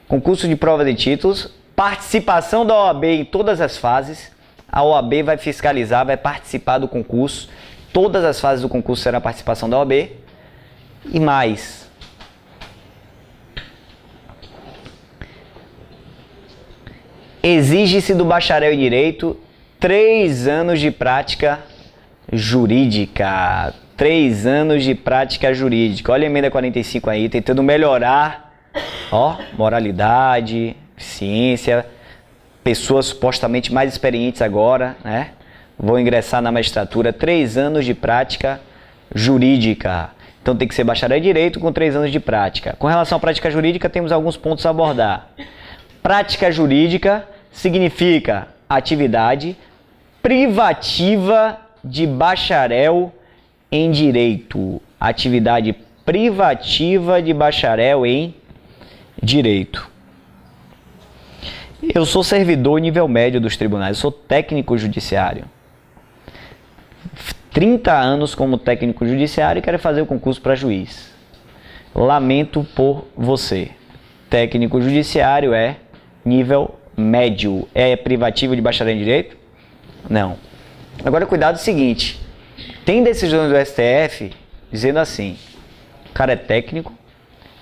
Concurso de provas e títulos, participação da OAB em todas as fases. A OAB vai fiscalizar, vai participar do concurso. Todas as fases do concurso será a participação da OAB. E mais. Exige-se do bacharel em Direito 3 anos de prática jurídica. 3 anos de prática jurídica. Olha a emenda 45 aí, tentando melhorar, ó, moralidade, eficiência. Pessoas supostamente mais experientes agora, né? Vão ingressar na magistratura, 3 anos de prática jurídica. Então tem que ser bacharel em Direito com 3 anos de prática. Com relação à prática jurídica, temos alguns pontos a abordar. Prática jurídica significa atividade privativa de bacharel em Direito. Atividade privativa de bacharel em direito. Eu sou servidor nível médio dos tribunais, eu sou técnico judiciário. 30 anos como técnico judiciário e quero fazer o concurso para juiz. Lamento por você. Técnico judiciário é nível médio. É privativo de bacharel em direito? Não. Agora cuidado o seguinte. Tem decisões do STF dizendo assim. O cara é técnico,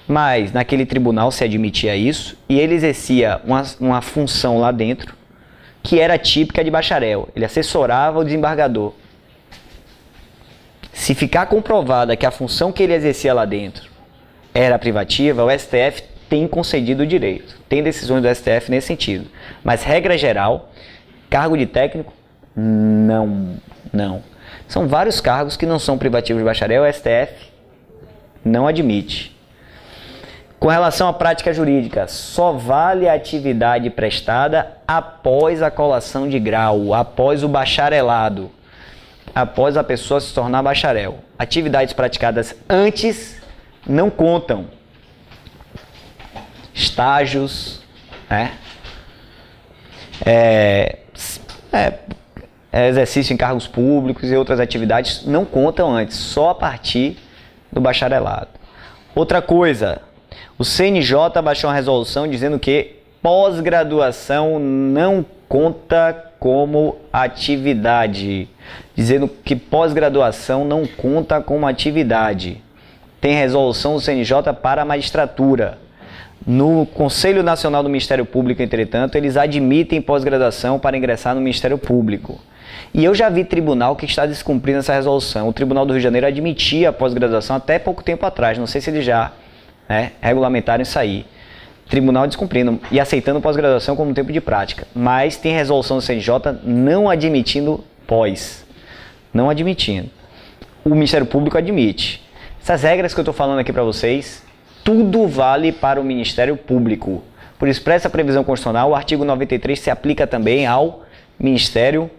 mas naquele tribunal se admitia isso e ele exercia uma função lá dentro que era típica de bacharel. Ele assessorava o desembargador. Se ficar comprovada que a função que ele exercia lá dentro era privativa, o STF tem concedido o direito. Tem decisões do STF nesse sentido. Mas, regra geral, cargo de técnico, não. São vários cargos que não são privativos de bacharel, o STF não admite. Com relação à prática jurídica, só vale a atividade prestada após a colação de grau, após o bacharelado, após a pessoa se tornar bacharel. Atividades praticadas antes não contam. Estágios, exercício em cargos públicos e outras atividades não contam antes, só a partir do bacharelado. Outra coisa, o CNJ baixou uma resolução dizendo que pós-graduação não conta como atividade. Dizendo que pós-graduação não conta como atividade. Tem resolução do CNJ para a magistratura. No Conselho Nacional do Ministério Público, entretanto, eles admitem pós-graduação para ingressar no Ministério Público. E eu já vi tribunal que está descumprindo essa resolução. O Tribunal do Rio de Janeiro admitia a pós-graduação até pouco tempo atrás. Não sei se eles já regulamentaram isso aí. Tribunal descumprindo e aceitando pós-graduação como tempo de prática. Mas tem resolução do CNJ não admitindo pós. Não admitindo. O Ministério Público admite. Essas regras que eu estou falando aqui para vocês, tudo vale para o Ministério Público. Por expressa previsão constitucional, o artigo 93 se aplica também ao Ministério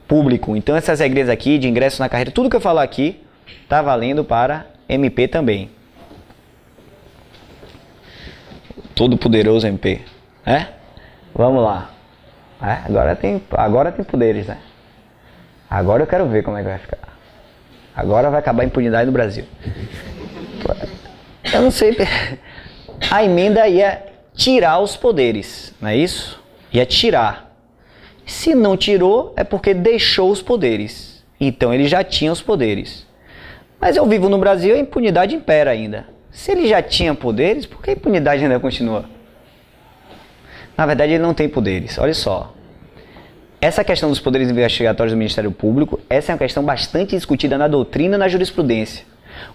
Público. Então essas regras aqui de ingresso na carreira, tudo que eu falar aqui, está valendo para MP também. Todo poderoso MP. Vamos lá. Agora tem poderes, né? Agora eu quero ver como é que vai ficar. Agora vai acabar a impunidade no Brasil. Eu não sei. A emenda ia tirar os poderes, não é isso? Ia tirar. Se não tirou, é porque deixou os poderes. Então ele já tinha os poderes. Mas eu vivo no Brasil e a impunidade impera ainda. Se ele já tinha poderes, por que a impunidade ainda continua? Na verdade, ele não tem poderes. Olha só. Essa questão dos poderes investigatórios do Ministério Público, essa é uma questão bastante discutida na doutrina e na jurisprudência.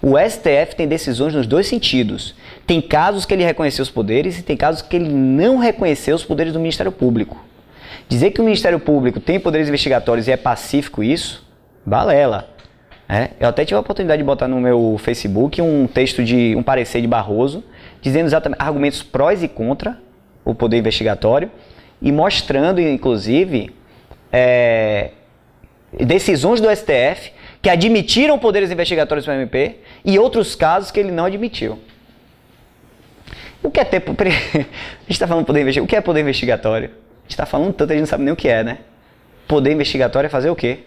O STF tem decisões nos dois sentidos. Tem casos que ele reconheceu os poderes e tem casos que ele não reconheceu os poderes do Ministério Público. Dizer que o Ministério Público tem poderes investigatórios e é pacífico isso, balela. Eu até tive a oportunidade de botar no meu Facebook um texto de um parecer de Barroso, dizendo exatamente argumentos prós e contra o poder investigatório e mostrando, inclusive, decisões do STF que admitiram poderes investigatórios para o MP e outros casos que ele não admitiu. O que é ter... A gente está falando poder investigatório. O que é poder investigatório? A gente está falando tanto, a gente não sabe nem o que é, né? Poder investigatório é fazer o quê?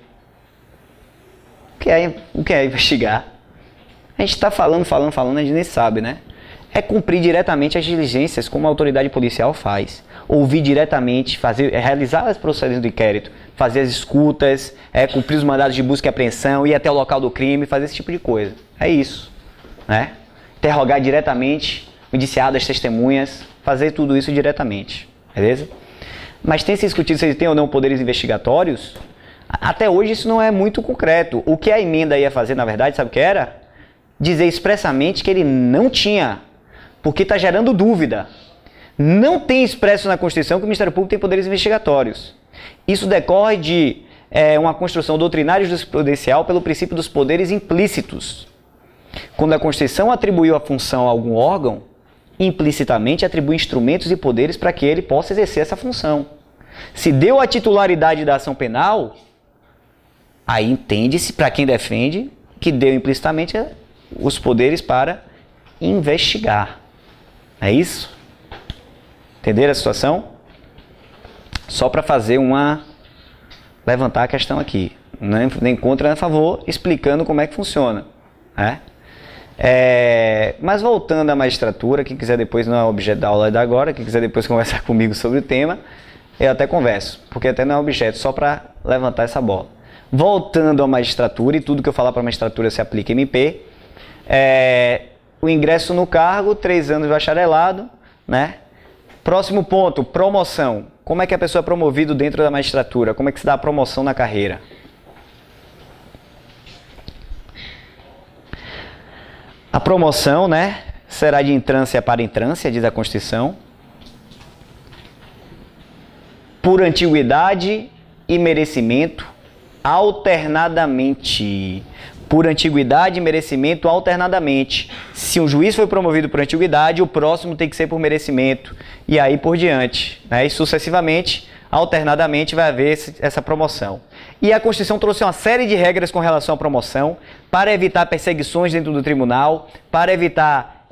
O que é investigar? A gente está falando, a gente nem sabe, né? É cumprir diretamente as diligências como a autoridade policial faz. Ouvir diretamente, realizar os procedimentos do inquérito, fazer as escutas, cumprir os mandados de busca e apreensão, ir até o local do crime, fazer esse tipo de coisa. É isso, né? Interrogar diretamente o indiciado, as testemunhas, fazer tudo isso diretamente, beleza? Mas tem se discutido se ele tem ou não poderes investigatórios. Até hoje isso não é muito concreto. O que a emenda ia fazer, na verdade, sabe o que era? Dizer expressamente que ele não tinha, porque está gerando dúvida. Não tem expresso na Constituição que o Ministério Público tem poderes investigatórios. Isso decorre de uma construção doutrinária e jurisprudencial pelo princípio dos poderes implícitos. Quando a Constituição atribuiu a função a algum órgão, implicitamente atribui instrumentos e poderes para que ele possa exercer essa função. Se deu a titularidade da ação penal, aí entende-se, para quem defende, que deu implicitamente os poderes para investigar. É isso? Entenderam a situação? Só para fazer levantar a questão aqui. Nem contra, nem a favor, explicando como é que funciona. Né? Mas voltando à magistratura, quem quiser depois, não é objeto da aula da agora, quem quiser depois conversar comigo sobre o tema, eu até converso, porque até não é objeto, só para levantar essa bola. Voltando à magistratura, e tudo que eu falar para a magistratura se aplica em MP, o ingresso no cargo, 3 anos de bacharelado, né? Próximo ponto, promoção. Como é que a pessoa é promovida dentro da magistratura? Como é que se dá a promoção na carreira? A promoção, né, será de entrância para entrância, diz a Constituição, por antiguidade e merecimento, alternadamente. Por antiguidade e merecimento, alternadamente. Se um juiz foi promovido por antiguidade, o próximo tem que ser por merecimento. E aí por diante. Né? E sucessivamente, alternadamente, vai haver essa promoção. E a Constituição trouxe uma série de regras com relação à promoção, para evitar perseguições dentro do tribunal, para evitar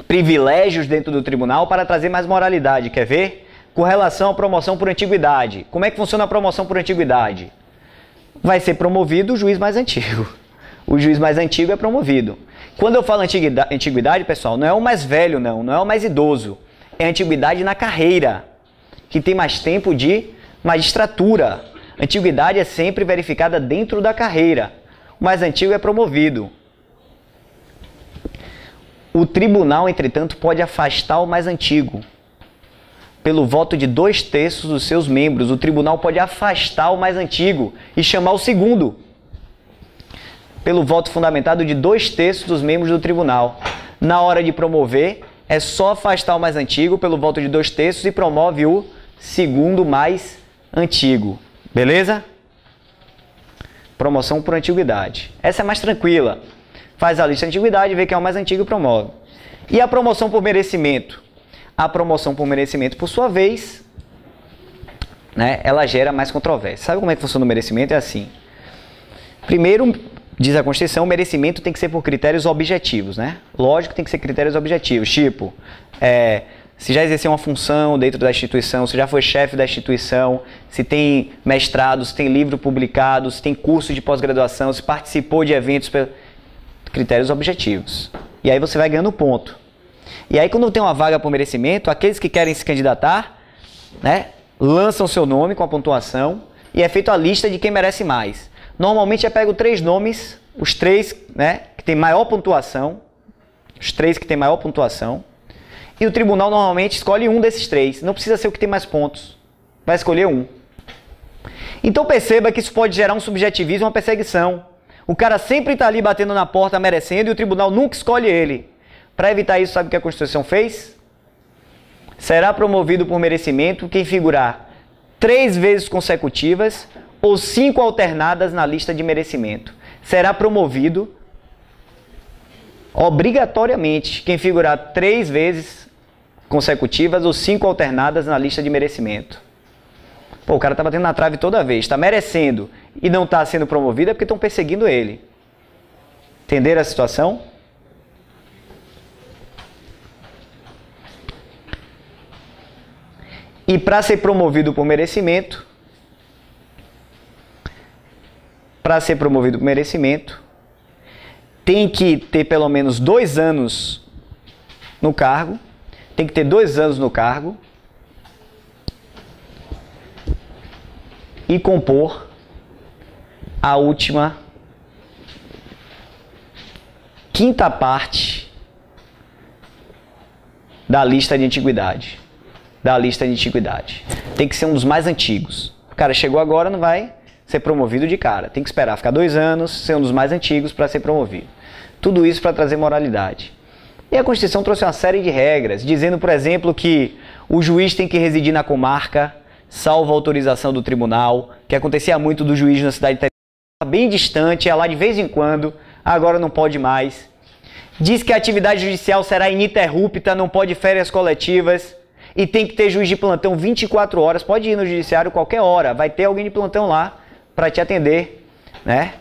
privilégios dentro do tribunal, para trazer mais moralidade. Quer ver? Com relação à promoção por antiguidade. Como é que funciona a promoção por antiguidade? Vai ser promovido o juiz mais antigo. O juiz mais antigo é promovido. Quando eu falo antiguidade, pessoal, não é o mais velho, não é o mais idoso. É antiguidade na carreira, que tem mais tempo de magistratura. Antiguidade é sempre verificada dentro da carreira. O mais antigo é promovido. O tribunal, entretanto, pode afastar o mais antigo. Pelo voto de 2/3 dos seus membros, o tribunal pode afastar o mais antigo e chamar o segundo. Pelo voto fundamentado de 2/3 dos membros do tribunal. Na hora de promover, é só afastar o mais antigo pelo voto de 2/3 e promove o segundo mais antigo. Beleza? Promoção por antiguidade. Essa é mais tranquila. Faz a lista de antiguidade, vê quem é o mais antigo e promove. E a promoção por merecimento? A promoção por merecimento, por sua vez, né, ela gera mais controvérsia. Sabe como é que funciona o merecimento? É assim. Primeiro, diz a Constituição, o merecimento tem que ser por critérios objetivos. Né? Lógico que tem que ser critérios objetivos, tipo, se já exerceu uma função dentro da instituição, se já foi chefe da instituição, se tem mestrado, se tem livro publicado, se tem curso de pós-graduação, se participou de eventos, critérios objetivos. E aí você vai ganhando ponto. E aí quando tem uma vaga por merecimento, aqueles que querem se candidatar, né, lançam seu nome com a pontuação e é feita a lista de quem merece mais. Normalmente eu pego 3 nomes, os 3, né, que tem maior pontuação, os 3 que tem maior pontuação, e o tribunal normalmente escolhe um desses 3, não precisa ser o que tem mais pontos, vai escolher um. Então perceba que isso pode gerar um subjetivismo, uma perseguição. O cara sempre está ali batendo na porta merecendo e o tribunal nunca escolhe ele. Para evitar isso, sabe o que a Constituição fez? Será promovido por merecimento quem figurar 3 vezes consecutivas ou 5 alternadas na lista de merecimento. Será promovido obrigatoriamente quem figurar 3 vezes consecutivas ou 5 alternadas na lista de merecimento. Pô, o cara está batendo na trave toda vez, está merecendo e não está sendo promovido é porque estão perseguindo ele. Entenderam a situação? E para ser promovido por merecimento, tem que ter pelo menos 2 anos no cargo, tem que ter 2 anos no cargo e compor a última 5ª parte da lista de antiguidade. Tem que ser um dos mais antigos. O cara chegou agora, não vai ser promovido de cara. Tem que esperar ficar 2 anos, ser um dos mais antigos para ser promovido. Tudo isso para trazer moralidade. E a Constituição trouxe uma série de regras, dizendo, por exemplo, que o juiz tem que residir na comarca, salvo autorização do tribunal, que acontecia muito do juiz na cidade bem distante, ia lá de vez em quando, agora não pode mais. Diz que a atividade judicial será ininterrupta, não pode férias coletivas. E tem que ter juiz de plantão 24 horas. Pode ir no judiciário qualquer hora. Vai ter alguém de plantão lá para te atender. Né?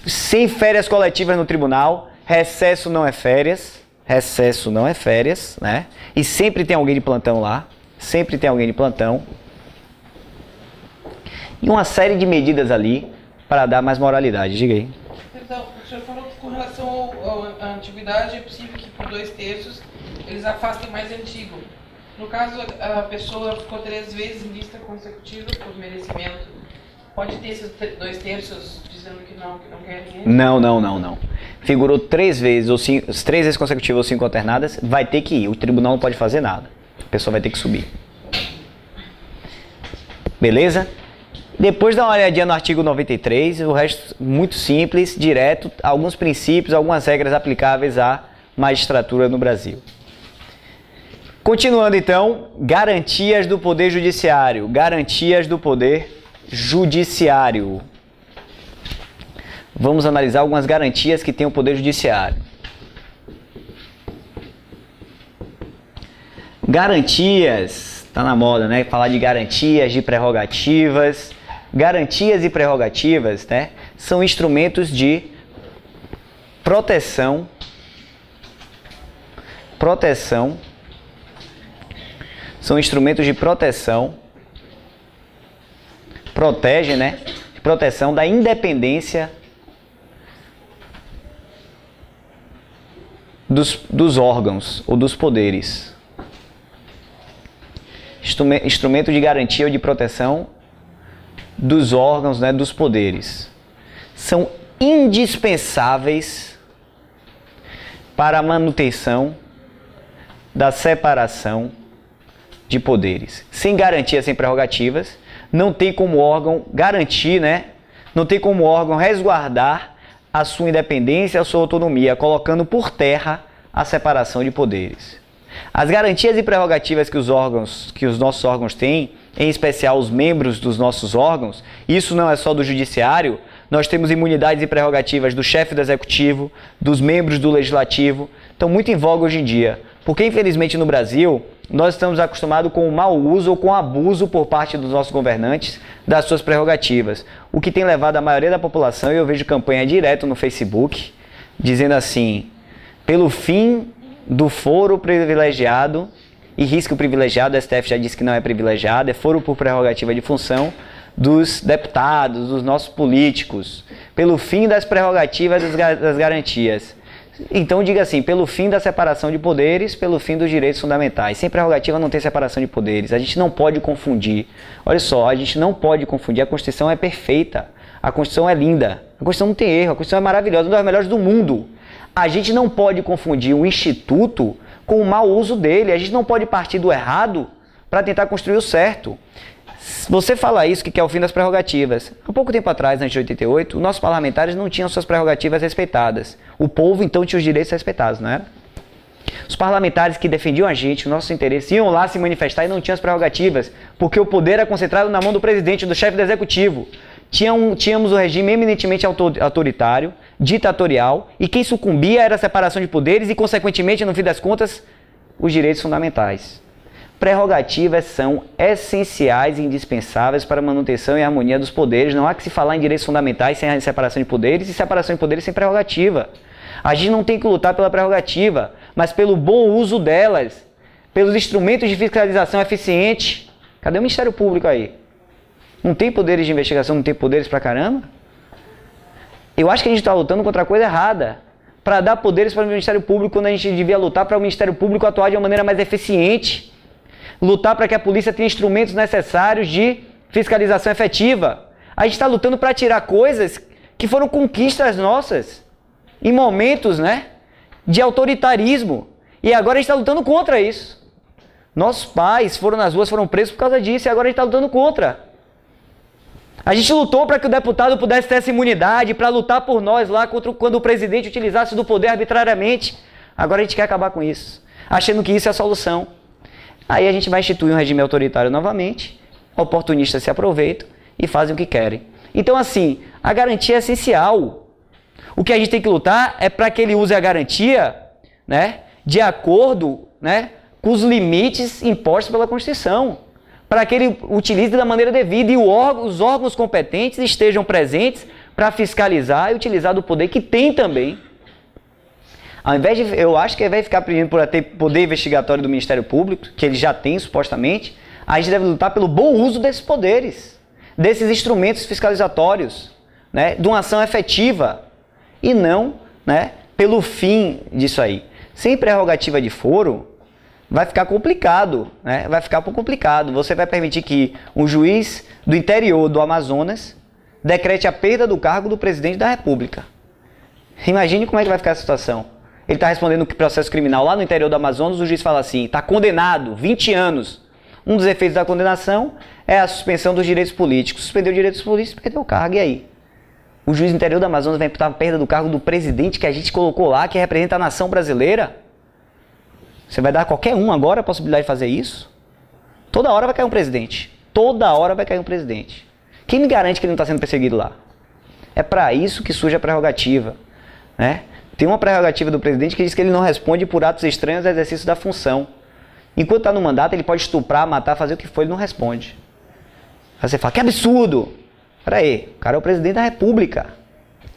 Sem férias coletivas no tribunal. Recesso não é férias. recesso não é férias, né? E sempre tem alguém de plantão lá, sempre tem alguém de plantão. E uma série de medidas ali para dar mais moralidade. Diga aí. Então, o senhor falou que com relação à antiguidade é possível que por 2/3 eles afastem mais antigo. No caso, a pessoa ficou 3 vezes em lista consecutiva por merecimento. Pode ter esses 2/3 dizendo que não querem ele? Não. Figurou 3 vezes, ou 3 vezes consecutivas ou 5 alternadas, vai ter que ir. O tribunal não pode fazer nada. A pessoa vai ter que subir. Beleza? Depois dá uma olhadinha no artigo 93, o resto muito simples, direto, alguns princípios, algumas regras aplicáveis à magistratura no Brasil. Continuando então, garantias do Poder Judiciário. Garantias do Poder Judiciário. Vamos analisar algumas garantias que tem o Poder Judiciário. Garantias, tá na moda, né? Falar de garantias, de prerrogativas. Garantias e prerrogativas, né? São instrumentos de proteção. São instrumentos de proteção. Protege, né? Proteção da independência dos órgãos ou dos poderes. Instrumento de garantia ou de proteção dos órgãos, né, dos poderes. São indispensáveis para a manutenção da separação de poderes. Sem garantia, sem prerrogativas, não tem como órgão garantir, né? Não tem como órgão resguardar a sua independência, a sua autonomia, colocando por terra a separação de poderes. As garantias e prerrogativas que os nossos órgãos têm, em especial os membros dos nossos órgãos, isso não é só do judiciário, nós temos imunidades e prerrogativas do chefe do executivo, dos membros do legislativo, estão muito em voga hoje em dia, porque infelizmente no Brasil nós estamos acostumados com o mau uso ou com o abuso por parte dos nossos governantes das suas prerrogativas, o que tem levado a maioria da população, e eu vejo campanha direto no Facebook, dizendo assim, pelo fim do foro privilegiado, e risco privilegiado, o STF já disse que não é privilegiado, é foro por prerrogativa de função dos deputados, dos nossos políticos, pelo fim das prerrogativas das garantias. Então diga assim, pelo fim da separação de poderes, pelo fim dos direitos fundamentais. Sem prerrogativa não tem separação de poderes. A gente não pode confundir. Olha só, a gente não pode confundir. A Constituição é perfeita. A Constituição é linda. A Constituição não tem erro. A Constituição é maravilhosa, uma das melhores do mundo. A gente não pode confundir um instituto com o mau uso dele. A gente não pode partir do errado para tentar construir o certo. Você fala isso, que é o fim das prerrogativas. Há pouco tempo atrás, antes de 88, nossos parlamentares não tinham suas prerrogativas respeitadas. O povo, então, tinha os direitos respeitados, não era? Os parlamentares que defendiam a gente, o nosso interesse, iam lá se manifestar e não tinham as prerrogativas, porque o poder era concentrado na mão do presidente, do chefe do executivo. Tínhamos um regime eminentemente autoritário, ditatorial, e quem sucumbia era a separação de poderes e, consequentemente, no fim das contas, os direitos fundamentais. Prerrogativas são essenciais e indispensáveis para a manutenção e harmonia dos poderes. Não há que se falar em direitos fundamentais sem a separação de poderes e separação de poderes sem prerrogativa. A gente não tem que lutar pela prerrogativa, mas pelo bom uso delas, pelos instrumentos de fiscalização eficiente. Cadê o Ministério Público aí? Não tem poderes de investigação, não tem poderes pra caramba? Eu acho que a gente está lutando contra a coisa errada. Para dar poderes para o Ministério Público, quando a gente devia lutar para o Ministério Público atuar de uma maneira mais eficiente. Lutar para que a polícia tenha instrumentos necessários de fiscalização efetiva. A gente está lutando para tirar coisas que foram conquistas nossas, em momentos, né, de autoritarismo. E agora a gente está lutando contra isso. Nossos pais foram nas ruas, foram presos por causa disso, e agora a gente está lutando contra. A gente lutou para que o deputado pudesse ter essa imunidade, para lutar por nós lá quando o presidente utilizasse do poder arbitrariamente. Agora a gente quer acabar com isso, achando que isso é a solução. Aí a gente vai instituir um regime autoritário novamente, oportunistas se aproveitam e fazem o que querem. Então, assim, a garantia é essencial. O que a gente tem que lutar é para que ele use a garantia, né, de acordo, né, com os limites impostos pela Constituição, para que ele utilize da maneira devida e os órgãos competentes estejam presentes para fiscalizar e utilizar do poder que tem também. Ao invés de, eu acho que ao invés de ficar pedindo por ter poder investigatório do Ministério Público, que ele já tem supostamente, a gente deve lutar pelo bom uso desses poderes, desses instrumentos fiscalizatórios, né, de uma ação efetiva, e não, né, pelo fim disso aí. Sem prerrogativa de foro, vai ficar complicado, né? Vai ficar um pouco complicado. Você vai permitir que um juiz do interior do Amazonas decrete a perda do cargo do presidente da República. Imagine como é que vai ficar a situação. Ele está respondendo um processo criminal lá no interior do Amazonas, o juiz fala assim, está condenado, 20 anos. Um dos efeitos da condenação é a suspensão dos direitos políticos. Suspendeu os direitos políticos, perdeu o cargo, e aí? O juiz do interior do Amazonas vai imputar a perda do cargo do presidente que a gente colocou lá, que representa a nação brasileira? Você vai dar a qualquer um agora a possibilidade de fazer isso? Toda hora vai cair um presidente. Toda hora vai cair um presidente. Quem me garante que ele não está sendo perseguido lá? É para isso que surge a prerrogativa, né? Tem uma prerrogativa do presidente que diz que ele não responde por atos estranhos ao exercício da função. Enquanto está no mandato, ele pode estuprar, matar, fazer o que for, ele não responde. Aí você fala, que absurdo! Peraí, o cara é o presidente da República.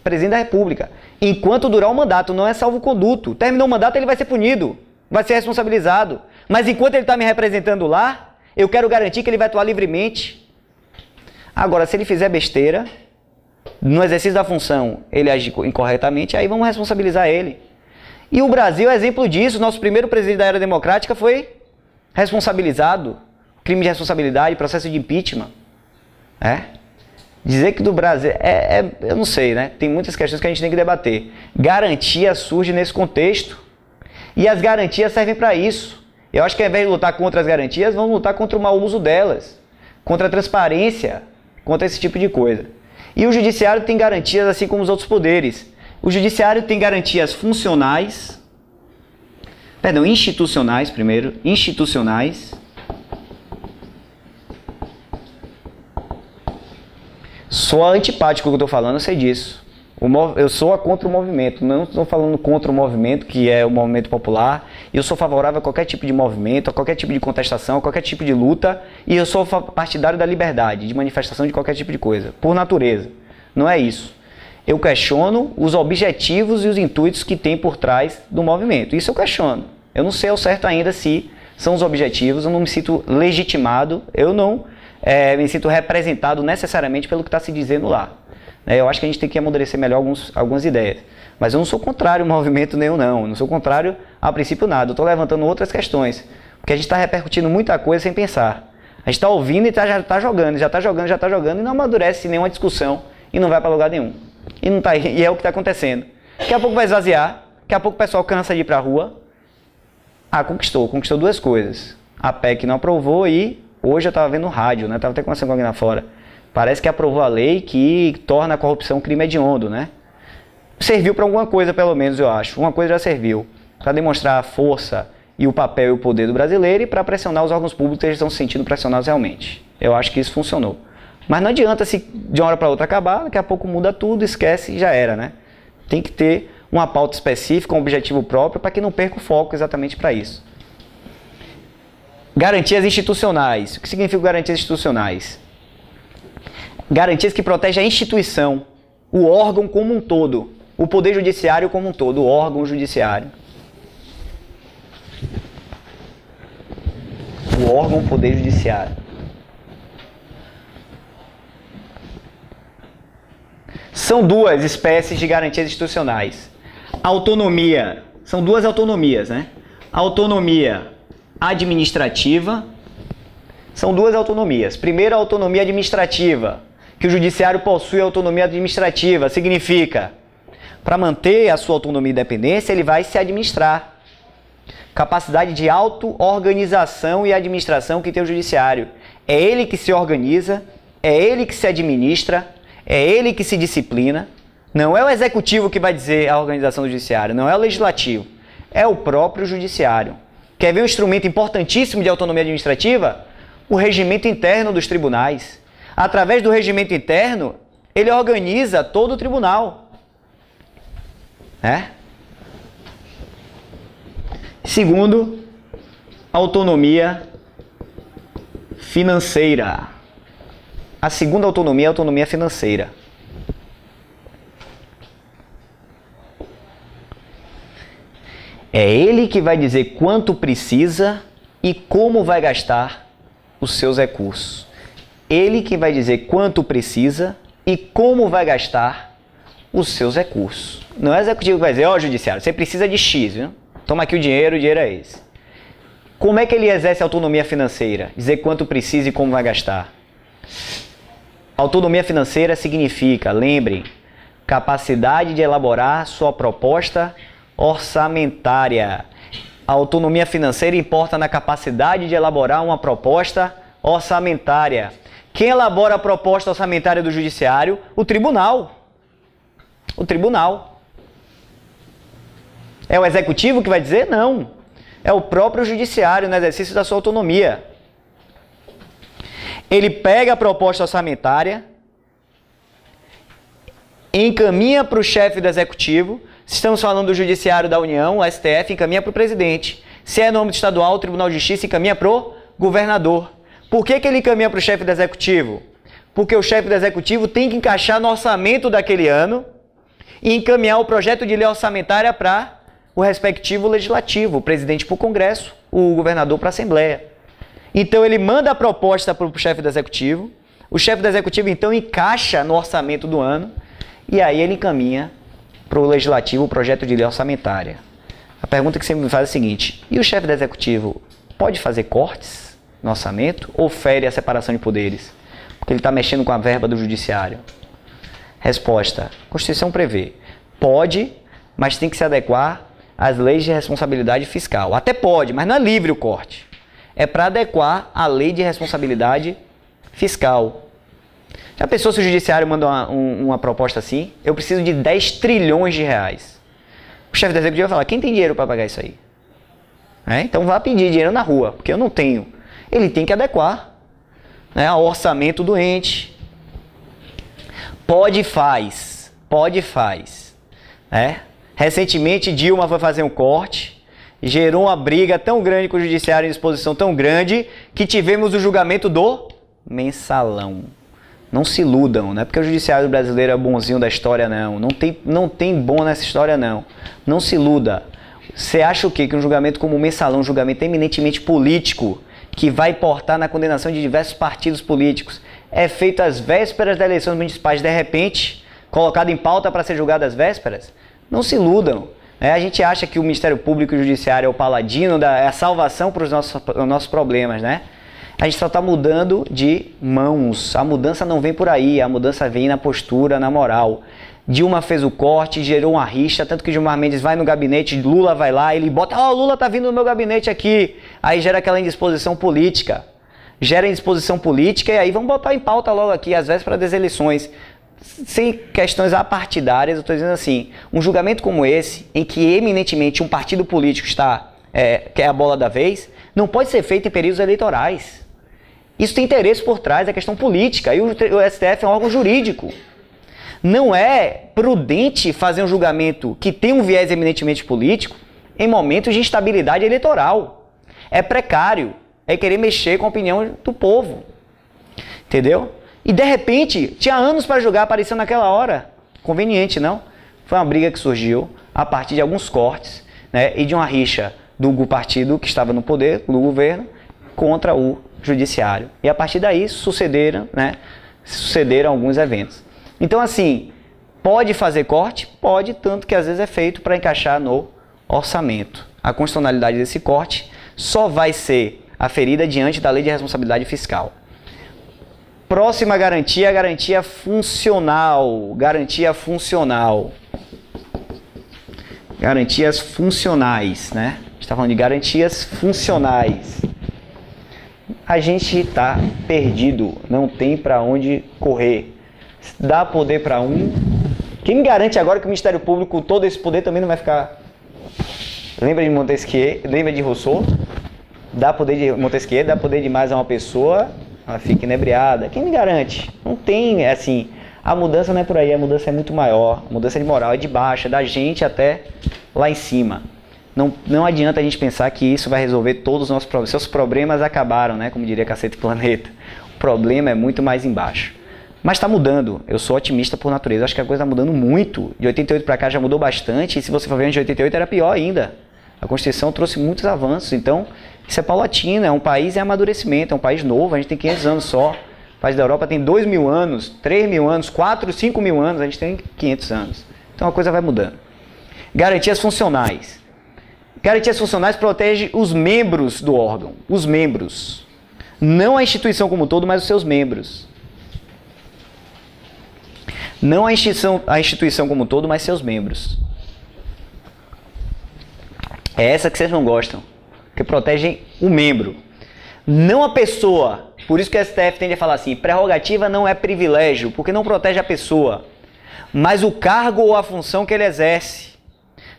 Presidente da República. Enquanto durar o mandato, não é salvo-conduto. Terminou o mandato, ele vai ser punido. Vai ser responsabilizado. Mas enquanto ele está me representando lá, eu quero garantir que ele vai atuar livremente. Agora, se ele fizer besteira, no exercício da função, ele agir incorretamente, aí vamos responsabilizar ele. E o Brasil é exemplo disso. Nosso primeiro presidente da era democrática foi responsabilizado. Crime de responsabilidade, processo de impeachment. Dizer que do Brasil... eu não sei, né? Tem muitas questões que a gente tem que debater. Garantia surge nesse contexto. E as garantias servem para isso. Eu acho que ao invés de lutar contra as garantias, vamos lutar contra o mau uso delas. Contra a transparência. Contra esse tipo de coisa. E o judiciário tem garantias assim como os outros poderes. O judiciário tem garantias funcionais. Perdão, institucionais primeiro. Institucionais. Sou antipático que eu estou falando, eu sei disso. Eu sou contra o movimento, não estou falando contra o movimento, que é o movimento popular. Eu sou favorável a qualquer tipo de movimento, a qualquer tipo de contestação, a qualquer tipo de luta. E eu sou partidário da liberdade, de manifestação de qualquer tipo de coisa, por natureza. Não é isso. Eu questiono os objetivos e os intuitos que tem por trás do movimento. Isso eu questiono. Eu não sei ao certo ainda se são os objetivos, eu não me sinto legitimado, eu não me sinto representado necessariamente pelo que está se dizendo lá. Eu acho que a gente tem que amadurecer melhor algumas ideias. Mas eu não sou contrário ao movimento nenhum, não. Eu não sou contrário, a princípio, nada. Eu estou levantando outras questões. Porque a gente está repercutindo muita coisa sem pensar. A gente está ouvindo e já está jogando, e não amadurece nenhuma discussão e não vai para lugar nenhum. E é o que está acontecendo. Daqui a pouco vai esvaziar, daqui a pouco o pessoal cansa de ir para a rua. Conquistou duas coisas. A PEC não aprovou e hoje eu estava vendo no rádio, né? Estava até conversando com alguém lá fora. Parece que aprovou a lei que torna a corrupção crime hediondo, né? Serviu para alguma coisa, pelo menos, eu acho. Uma coisa já serviu. Para demonstrar a força e o papel e o poder do brasileiro e para pressionar os órgãos públicos que eles estão se sentindo pressionados realmente. Eu acho que isso funcionou. Mas não adianta se de uma hora para outra acabar, daqui a pouco muda tudo, esquece e já era, né? Tem que ter uma pauta específica, um objetivo próprio, para que não perca o foco exatamente para isso. Garantias institucionais. O que significa garantias institucionais? Garantias que protegem a instituição, o órgão como um todo, o poder judiciário como um todo, o órgão judiciário. O órgão poder judiciário. São duas espécies de garantias institucionais. Autonomia, são duas autonomias, né? Autonomia administrativa, são duas autonomias. Primeiro, a autonomia administrativa, que o judiciário possui autonomia administrativa, significa, para manter a sua autonomia e independência, ele vai se administrar. Capacidade de auto-organização e administração que tem o judiciário. É ele que se organiza, é ele que se administra, é ele que se disciplina. Não é o executivo que vai dizer a organização do judiciário, não é o legislativo, é o próprio judiciário. Quer ver um instrumento importantíssimo de autonomia administrativa? O regimento interno dos tribunais. Através do regimento interno, ele organiza todo o tribunal. Segundo, autonomia financeira. A segunda autonomia é a autonomia financeira. É ele que vai dizer quanto precisa e como vai gastar os seus recursos. Ele que vai dizer quanto precisa e como vai gastar os seus recursos. Não é o executivo que vai dizer, ó, judiciário, você precisa de X, viu? Toma aqui o dinheiro é esse. Como é que ele exerce autonomia financeira? Dizer quanto precisa e como vai gastar. Autonomia financeira significa, lembrem, capacidade de elaborar sua proposta orçamentária. A autonomia financeira importa na capacidade de elaborar uma proposta orçamentária. Quem elabora a proposta orçamentária do judiciário? O tribunal. O tribunal. É o executivo que vai dizer? Não. É o próprio judiciário no exercício da sua autonomia. Ele pega a proposta orçamentária, encaminha para o chefe do executivo. Se estamos falando do judiciário da União, o STF encaminha para o presidente. Se é no âmbito estadual, o Tribunal de Justiça encaminha para o governador. Por que ele encaminha para o chefe do executivo? Porque o chefe do executivo tem que encaixar no orçamento daquele ano e encaminhar o projeto de lei orçamentária para o respectivo legislativo, o presidente para o Congresso, o governador para a Assembleia. Então ele manda a proposta para o chefe do executivo, o chefe do executivo então encaixa no orçamento do ano e aí ele encaminha para o legislativo o projeto de lei orçamentária. A pergunta que sempre me faz é a seguinte, e o chefe do executivo pode fazer cortes no orçamento ou fere a separação de poderes? Porque ele está mexendo com a verba do judiciário. Resposta, a Constituição prevê, pode, mas tem que se adequar às leis de responsabilidade fiscal. Até pode, mas não é livre o corte. É para adequar a lei de responsabilidade fiscal. Já pensou se o judiciário manda uma proposta assim? Eu preciso de 10 trilhões de reais. O chefe do executivo vai falar, quem tem dinheiro para pagar isso aí? Então vá pedir dinheiro na rua, porque eu não tenho. Ele tem que adequar ao orçamento do ente. Pode e faz. Recentemente Dilma foi fazer um corte, gerou uma briga tão grande com o judiciário em disposição tão grande que tivemos o julgamento do mensalão. Não se iludam, não é porque o judiciário brasileiro é bonzinho da história, não. Não tem bom nessa história, não. Não se iluda. Você acha o quê? Que um julgamento como o mensalão, um julgamento eminentemente político, que vai portar na condenação de diversos partidos políticos, é feito às vésperas das eleições municipais, de repente, colocado em pauta para ser julgado às vésperas? Não se iludam. A gente acha que o Ministério Público e o Judiciário é o paladino, é a salvação para os nossos problemas, né? A gente só está mudando de mãos. A mudança não vem por aí, a mudança vem na postura, na moral. Dilma fez o corte, gerou uma rixa, tanto que Gilmar Mendes vai no gabinete, Lula vai lá, ele bota, Lula tá vindo no meu gabinete aqui. Aí gera aquela indisposição política. Gera indisposição política e aí vamos botar em pauta logo aqui, às vésperas das eleições. Sem questões apartidárias, eu estou dizendo assim, um julgamento como esse, em que eminentemente um partido político que é a bola da vez, não pode ser feito em períodos eleitorais. Isso tem interesse por trás, é questão política, e o STF é um órgão jurídico. Não é prudente fazer um julgamento que tem um viés eminentemente político em momentos de instabilidade eleitoral. É precário, é querer mexer com a opinião do povo. Entendeu? E de repente, tinha anos para julgar, apareceu naquela hora. Conveniente, não? Foi uma briga que surgiu a partir de alguns cortes, né, e de uma rixa do partido que estava no poder, do governo, contra o judiciário. E a partir daí sucederam alguns eventos. Então, assim, pode fazer corte? Pode, tanto que às vezes é feito para encaixar no orçamento. A constitucionalidade desse corte só vai ser aferida diante da lei de responsabilidade fiscal. Próxima garantia, garantia funcional. Garantia funcional. Garantias funcionais, né? A gente está falando de garantias funcionais. A gente está perdido, não tem para onde correr. Dá poder para um. Quem me garante agora que o Ministério Público, todo esse poder também não vai ficar... Lembra de Montesquieu? Lembra de Rousseau? Dá poder de Montesquieu, dá poder demais a uma pessoa, ela fica inebriada. Quem me garante? Não tem, assim... A mudança não é por aí, a mudança é muito maior. A mudança de moral é de baixo, é da gente até lá em cima. Não adianta a gente pensar que isso vai resolver todos os nossos problemas. Seus problemas acabaram, né? Como diria Cacete Planeta. O problema é muito mais embaixo. Mas está mudando. Eu sou otimista por natureza. Acho que a coisa está mudando muito. De 88 para cá já mudou bastante. E se você for ver, de 88 era pior ainda. A Constituição trouxe muitos avanços, então isso é paulatino, é um país em amadurecimento, é um país novo, a gente tem 500 anos só. O país da Europa tem 2.000 anos, 3.000 anos, 4, 5.000 anos, a gente tem 500 anos. Então a coisa vai mudando. Garantias funcionais. Garantias funcionais protegem os membros do órgão, os membros. Não a instituição como um todo, mas os seus membros. Não a instituição como um todo, mas seus membros. É essa que vocês não gostam, que protegem o membro. Não a pessoa. Por isso que o STF tende a falar assim, prerrogativa não é privilégio, porque não protege a pessoa, mas o cargo ou a função que ele exerce.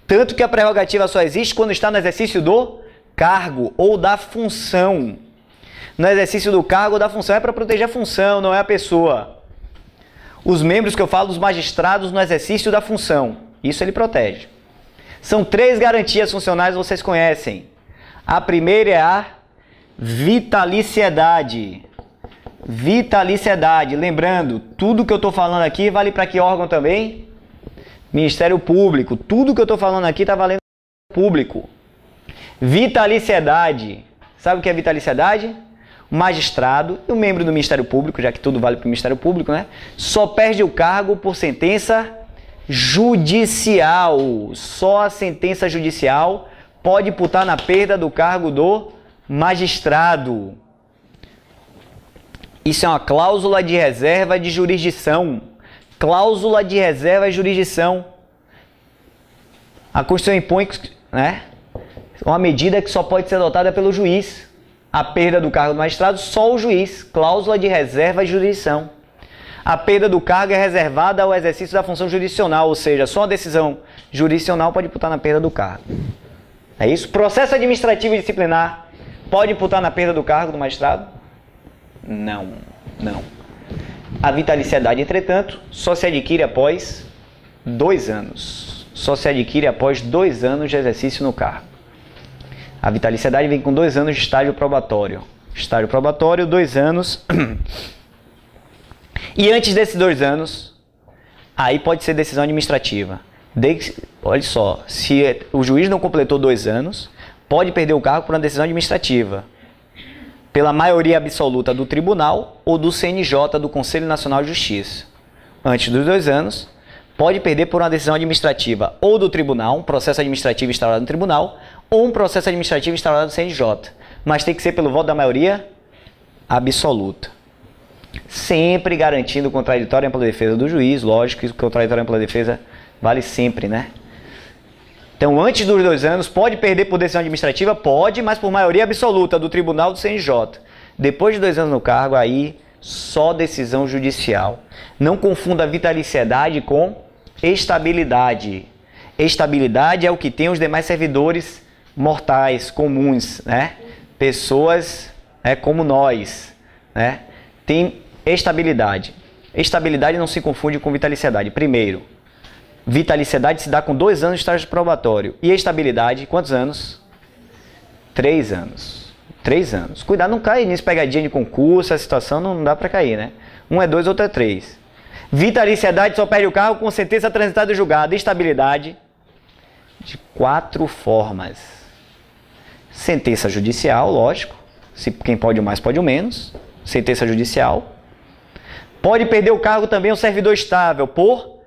Tanto que a prerrogativa só existe quando está no exercício do cargo ou da função. No exercício do cargo ou da função é para proteger a função, não é a pessoa. Os membros que eu falo, os magistrados no exercício da função. Isso ele protege. São 3 garantias funcionais, vocês conhecem. A primeira é a vitaliciedade. Vitaliciedade. Lembrando, tudo que eu estou falando aqui vale para que órgão também? Ministério Público. Tudo que eu estou falando aqui está valendo para o público. Vitaliciedade. Sabe o que é vitaliciedade? O magistrado e o membro do Ministério Público, já que tudo vale para o Ministério Público, né? Só perde o cargo por sentença judicial. Só a sentença judicial pode imputar na perda do cargo do magistrado. Isso é uma cláusula de reserva de jurisdição. Cláusula de reserva de jurisdição. A Constituição impõe, né, uma medida que só pode ser adotada pelo juiz. A perda do cargo do magistrado, só o juiz. Cláusula de reserva de jurisdição. A perda do cargo é reservada ao exercício da função jurisdicional, ou seja, só a decisão jurisdicional pode imputar na perda do cargo. É isso? Processo administrativo e disciplinar pode imputar na perda do cargo do magistrado? Não, não. A vitaliciedade, entretanto, só se adquire após 2 anos. Só se adquire após 2 anos de exercício no cargo. A vitaliciedade vem com 2 anos de estágio probatório. Estágio probatório, 2 anos. E antes desses 2 anos, aí pode ser decisão administrativa. Olha só, se o juiz não completou 2 anos, pode perder o cargo por uma decisão administrativa. Pela maioria absoluta do tribunal ou do CNJ, do Conselho Nacional de Justiça. Antes dos 2 anos, pode perder por uma decisão administrativa ou do tribunal, um processo administrativo instaurado no tribunal, ou um processo administrativo instaurado no CNJ. Mas tem que ser pelo voto da maioria absoluta. Sempre garantindo o contraditório e ampla defesa do juiz, lógico que o contraditório e ampla defesa vale sempre, né? Então, antes dos 2 anos, pode perder por decisão administrativa? Pode, mas por maioria absoluta do tribunal do CNJ. Depois de 2 anos no cargo, aí só decisão judicial. Não confunda vitaliciedade com estabilidade. Estabilidade é o que tem os demais servidores mortais, comuns, né? Pessoas como nós, né? Tem estabilidade. Estabilidade não se confunde com vitaliciedade. Primeiro, vitaliciedade se dá com 2 anos de estágio probatório. E estabilidade, quantos anos? 3 anos. 3 anos. Cuidado, não cai nisso, pegadinha de concurso, a situação não dá para cair, né? Um é 2, outro é 3. Vitaliciedade só perde o cargo com sentença transitada e julgada. Estabilidade de 4 formas. Sentença judicial, lógico. Se quem pode o mais, pode o menos. Sentença judicial. Pode perder o cargo também o servidor estável por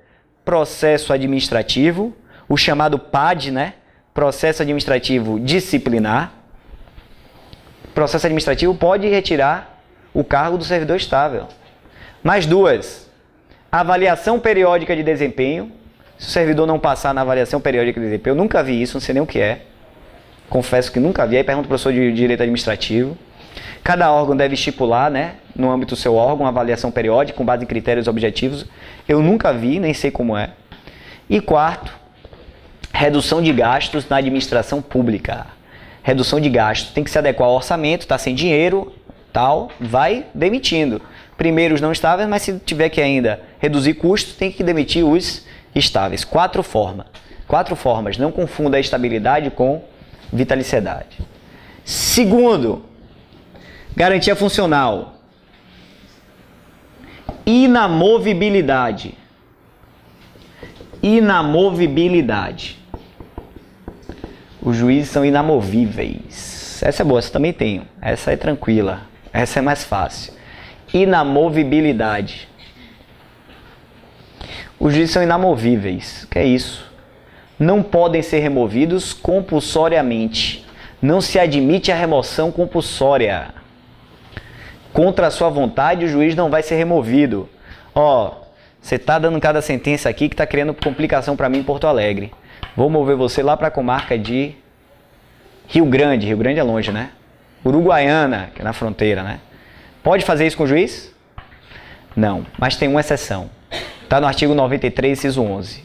processo administrativo, o chamado PAD, né? Processo administrativo disciplinar. Processo administrativo pode retirar o cargo do servidor estável. Mais 2. Avaliação periódica de desempenho. Se o servidor não passar na avaliação periódica de desempenho, eu nunca vi isso, não sei nem o que é. Confesso que nunca vi. Aí pergunto para o professor de direito administrativo. Cada órgão deve estipular, né, no âmbito do seu órgão, uma avaliação periódica com base em critérios objetivos. Eu nunca vi, nem sei como é. E 4, redução de gastos na administração pública. Redução de gastos. Tem que se adequar ao orçamento, está sem dinheiro, tal, vai demitindo. Primeiro os não estáveis, mas se tiver que ainda reduzir custos, tem que demitir os estáveis. 4 formas. 4 formas. Não confunda a estabilidade com vitaliciedade. Segundo, garantia funcional. Inamovibilidade. Inamovibilidade. Os juízes são inamovíveis. Essa é boa, essa também tenho. Essa é tranquila. Essa é mais fácil. Inamovibilidade. Os juízes são inamovíveis. O que é isso? Não podem ser removidos compulsoriamente. Não se admite a remoção compulsória. Contra a sua vontade, o juiz não vai ser removido. Ó, você está dando cada sentença aqui que está criando complicação para mim em Porto Alegre. Vou mover você lá para a comarca de Rio Grande. Rio Grande é longe, né? Uruguaiana, que é na fronteira, né? Pode fazer isso com o juiz? Não, mas tem uma exceção. Está no artigo 93, inciso 11.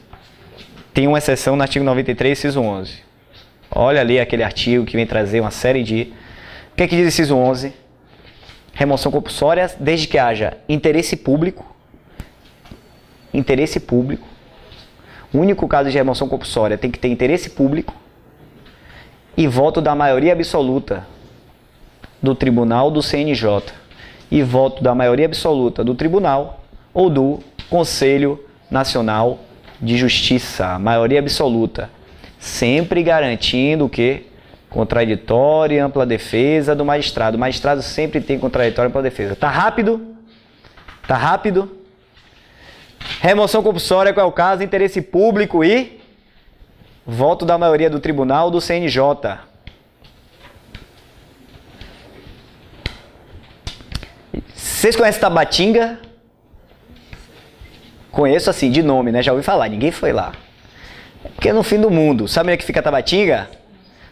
Tem uma exceção no artigo 93, inciso 11. Olha ali aquele artigo que vem trazer uma série de... O que é que diz o inciso 11? Remoção compulsória desde que haja interesse público. Interesse público. O único caso de remoção compulsória tem que ter interesse público e voto da maioria absoluta do tribunal do CNJ e voto da maioria absoluta do tribunal ou do Conselho Nacional de Justiça. Maioria absoluta. Sempre garantindo o quê? Contraditória e ampla defesa do magistrado. O magistrado sempre tem contraditória e ampla defesa. Tá rápido? Tá rápido? Remoção compulsória, qual é o caso? Interesse público e voto da maioria do tribunal do CNJ. Vocês conhecem Tabatinga? Conheço assim, de nome, né? Já ouvi falar, ninguém foi lá. Porque é no fim do mundo. Sabe onde é que fica Tabatinga?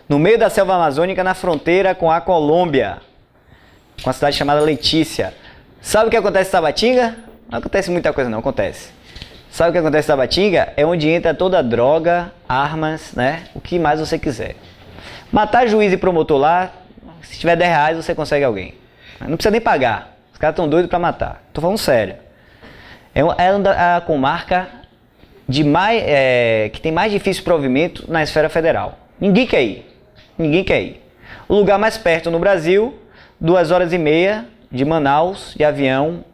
No meio da selva amazônica, na fronteira com a Colômbia. Com a cidade chamada Letícia. Sabe o que acontece em Tabatinga? Não acontece muita coisa não, acontece. Sabe o que acontece em Tabatinga? É onde entra toda droga, armas, né? O que mais você quiser. Matar juiz e promotor lá, se tiver 10 reais você consegue alguém. Não precisa nem pagar. Os caras estão doidos para matar. Tô falando sério. É a comarca de que tem mais difícil provimento na esfera federal. Ninguém quer ir. Ninguém quer ir. O lugar mais perto no Brasil, 2h30 de Manaus, de avião,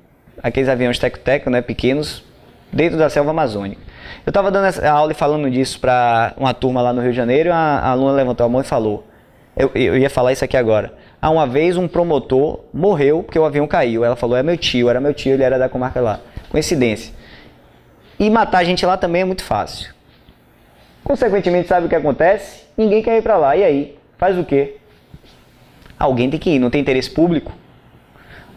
aqueles aviões teco-teco, né, pequenos, dentro da selva amazônica. Eu estava dando essa aula e falando disso para uma turma lá no Rio de Janeiro, e a aluna levantou a mão e falou, eu ia falar isso aqui agora. Uma vez um promotor morreu porque o avião caiu. Ela falou, era meu tio, ele era da comarca lá. Coincidência. E matar a gente lá também é muito fácil. Consequentemente, sabe o que acontece? Ninguém quer ir para lá. E aí? Faz o quê? Alguém tem que ir. Não tem interesse público?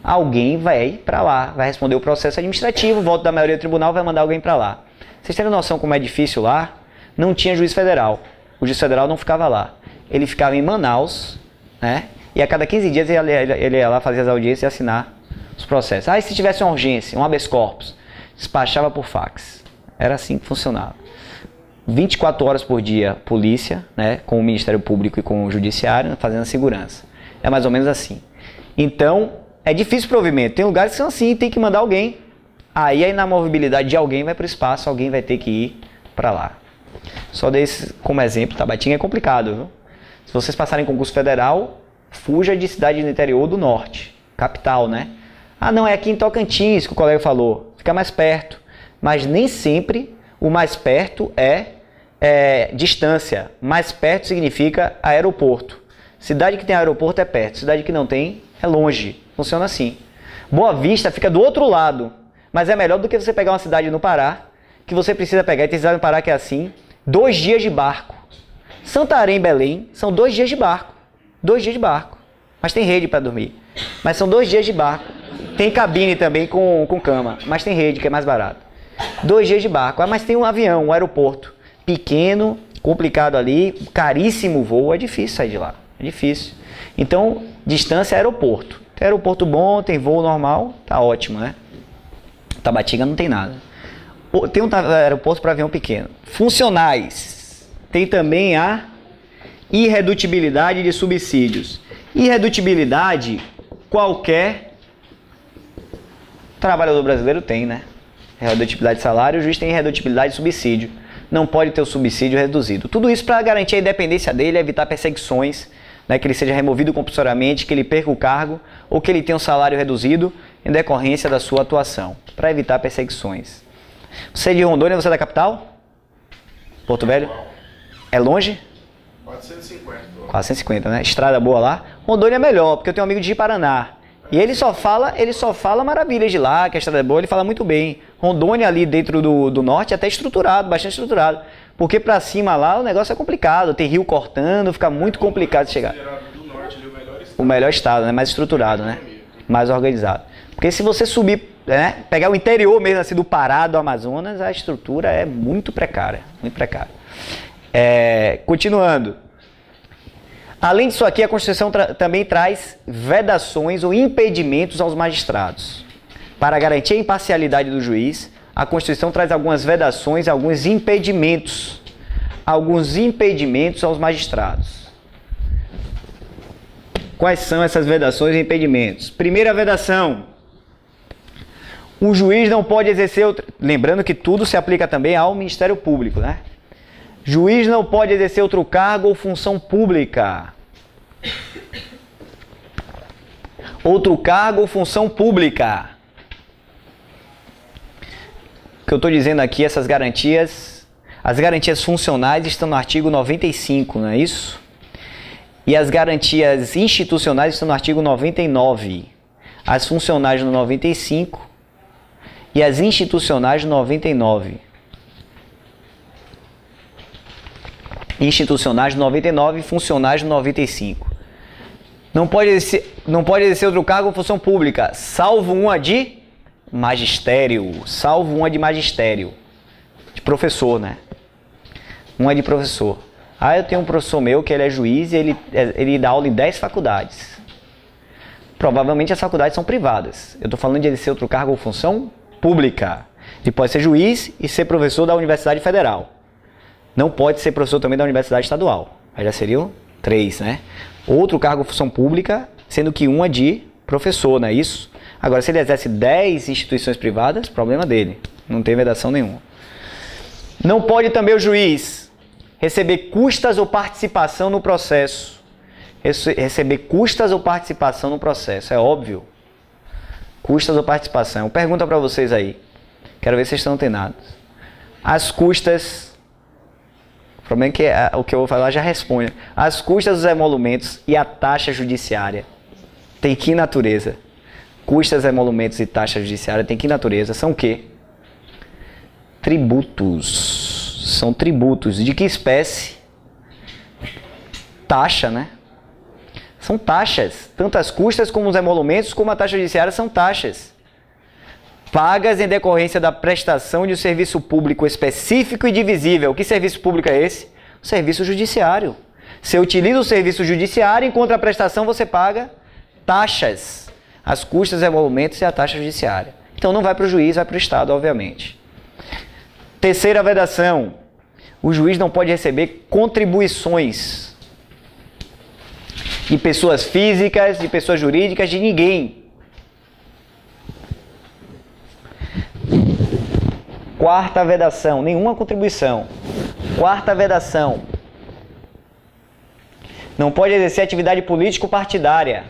Alguém vai para lá. Vai responder o processo administrativo. O voto da maioria do tribunal vai mandar alguém para lá. Vocês têm noção como é difícil lá? Não tinha juiz federal. O juiz federal não ficava lá. Ele ficava em Manaus, né? E a cada 15 dias ele ia lá fazer as audiências e assinar os processos. Aí se tivesse uma urgência, um habeas corpus, despachava por fax. Era assim que funcionava. 24 horas por dia, polícia, né, com o Ministério Público e com o Judiciário, fazendo a segurança. É mais ou menos assim. Então, é difícil o provimento. Tem lugares que são assim, tem que mandar alguém. Aí a inamovibilidade de alguém vai para o espaço, alguém vai ter que ir para lá. Só desse como exemplo, Tabatinga é complicado, viu? Se vocês passarem em concurso federal, fuja de cidade do interior do norte, capital, né? Ah, não, é aqui em Tocantins que o colega falou, fica mais perto. Mas nem sempre o mais perto é distância. Mais perto significa aeroporto. Cidade que tem aeroporto é perto, cidade que não tem é longe. Funciona assim. Boa Vista fica do outro lado, mas é melhor do que você pegar uma cidade no Pará, que você precisa pegar, e tem cidade no Pará que é assim, 2 dias de barco. Santarém e Belém são 2 dias de barco. 2 dias de barco. Mas tem rede para dormir. Mas são 2 dias de barco. Tem cabine também com cama, mas tem rede que é mais barato. 2 dias de barco. Ah, mas tem um avião, um aeroporto pequeno, complicado ali, caríssimo o voo, é difícil sair de lá. É difícil. Então, distância é aeroporto. Tem aeroporto bom, tem voo normal, tá ótimo, né? Tabatinga não tem nada. Tem um aeroporto para avião pequeno. Funcionais. Tem também a irredutibilidade de subsídios. Irredutibilidade, qualquer trabalhador brasileiro tem, né? Irredutibilidade de salário, o juiz tem irredutibilidade de subsídio. Não pode ter o subsídio reduzido. Tudo isso para garantir a independência dele, evitar perseguições, né? Que ele seja removido compulsoriamente, que ele perca o cargo ou que ele tenha um salário reduzido em decorrência da sua atuação, para evitar perseguições. Você é de Rondônia, você é da capital? Porto Velho? É longe? 450. 450, né? Estrada boa lá. Rondônia é melhor, porque eu tenho um amigo de Paraná. E ele só fala maravilhas de lá, que a estrada é boa, ele fala muito bem. Rondônia ali dentro do norte é até estruturado, bastante estruturado. Porque pra cima lá o negócio é complicado, tem rio cortando, fica muito complicado de chegar. Do norte, ali, o melhor estado, né? Mais estruturado, né? Mais organizado. Porque se você subir, né? Pegar o interior mesmo assim do Pará, do Amazonas, a estrutura é muito precária, muito precária. Continuando. Além disso aqui, a Constituição também traz vedações ou impedimentos aos magistrados. Para garantir a imparcialidade do juiz, a Constituição traz algumas vedações, alguns impedimentos aos magistrados. Quais são essas vedações e impedimentos? Primeira vedação. O juiz não pode exercer... Lembrando que tudo se aplica também ao Ministério Público, né? Juiz não pode exercer outro cargo ou função pública. Outro cargo ou função pública. O que eu estou dizendo aqui, essas garantias... As garantias funcionais estão no artigo 95, não é isso? E as garantias institucionais estão no artigo 99. As funcionais no 95 e as institucionais no 99. Institucionais no 99 e funcionais no 95. Não pode exercer outro cargo ou função pública, salvo uma de magistério. Salvo uma de magistério. De professor, né? Uma de professor. Eu tenho um professor meu que ele é juiz e ele dá aula em 10 faculdades. Provavelmente as faculdades são privadas. Eu estou falando de exercer outro cargo ou função pública. Ele pode ser juiz e ser professor da Universidade Federal. Não pode ser professor também da Universidade Estadual. Aí já seriam 3, né? Outro cargo ou função pública, sendo que uma de professor, não é isso? Agora, se ele exerce 10 instituições privadas, problema dele. Não tem vedação nenhuma. Não pode também o juiz receber custas ou participação no processo. Receber custas ou participação no processo, é óbvio. Custas ou participação. Pergunta para vocês aí. Quero ver se vocês estão antenados. As custas... O problema é que o que eu vou falar já responde. As custas dos emolumentos e a taxa judiciária. Tem que natureza? Custas, emolumentos e taxa judiciária tem que natureza? São o quê? Tributos. São tributos. De que espécie? Taxa, né? São taxas. Tanto as custas como os emolumentos, como a taxa judiciária são taxas. Pagas em decorrência da prestação de um serviço público específico e divisível. Que serviço público é esse? O serviço judiciário. Você utiliza o serviço judiciário, em contraprestação você paga taxas. As custas, emolumentos e a taxa judiciária. Então não vai para o juiz, vai para o Estado, obviamente. Terceira vedação. O juiz não pode receber contribuições de pessoas físicas, de pessoas jurídicas, de ninguém. Quarta vedação. Nenhuma contribuição. Quarta vedação. Não pode exercer atividade político-partidária.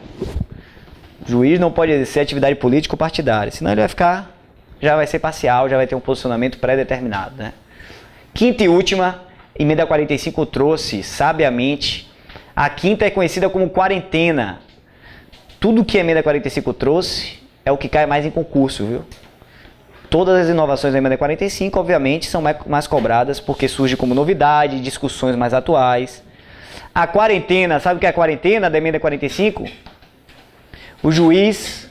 O juiz não pode exercer atividade político-partidária. Senão ele vai ficar... Já vai ser parcial, já vai ter um posicionamento pré-determinado, né? Quinta e última, emenda 45 trouxe, sabiamente, a quinta é conhecida como quarentena. Tudo que a emenda 45 trouxe é o que cai mais em concurso, viu? Todas as inovações da emenda 45, obviamente, são mais cobradas porque surge como novidade, discussões mais atuais. A quarentena, sabe o que é a quarentena da emenda 45? O juiz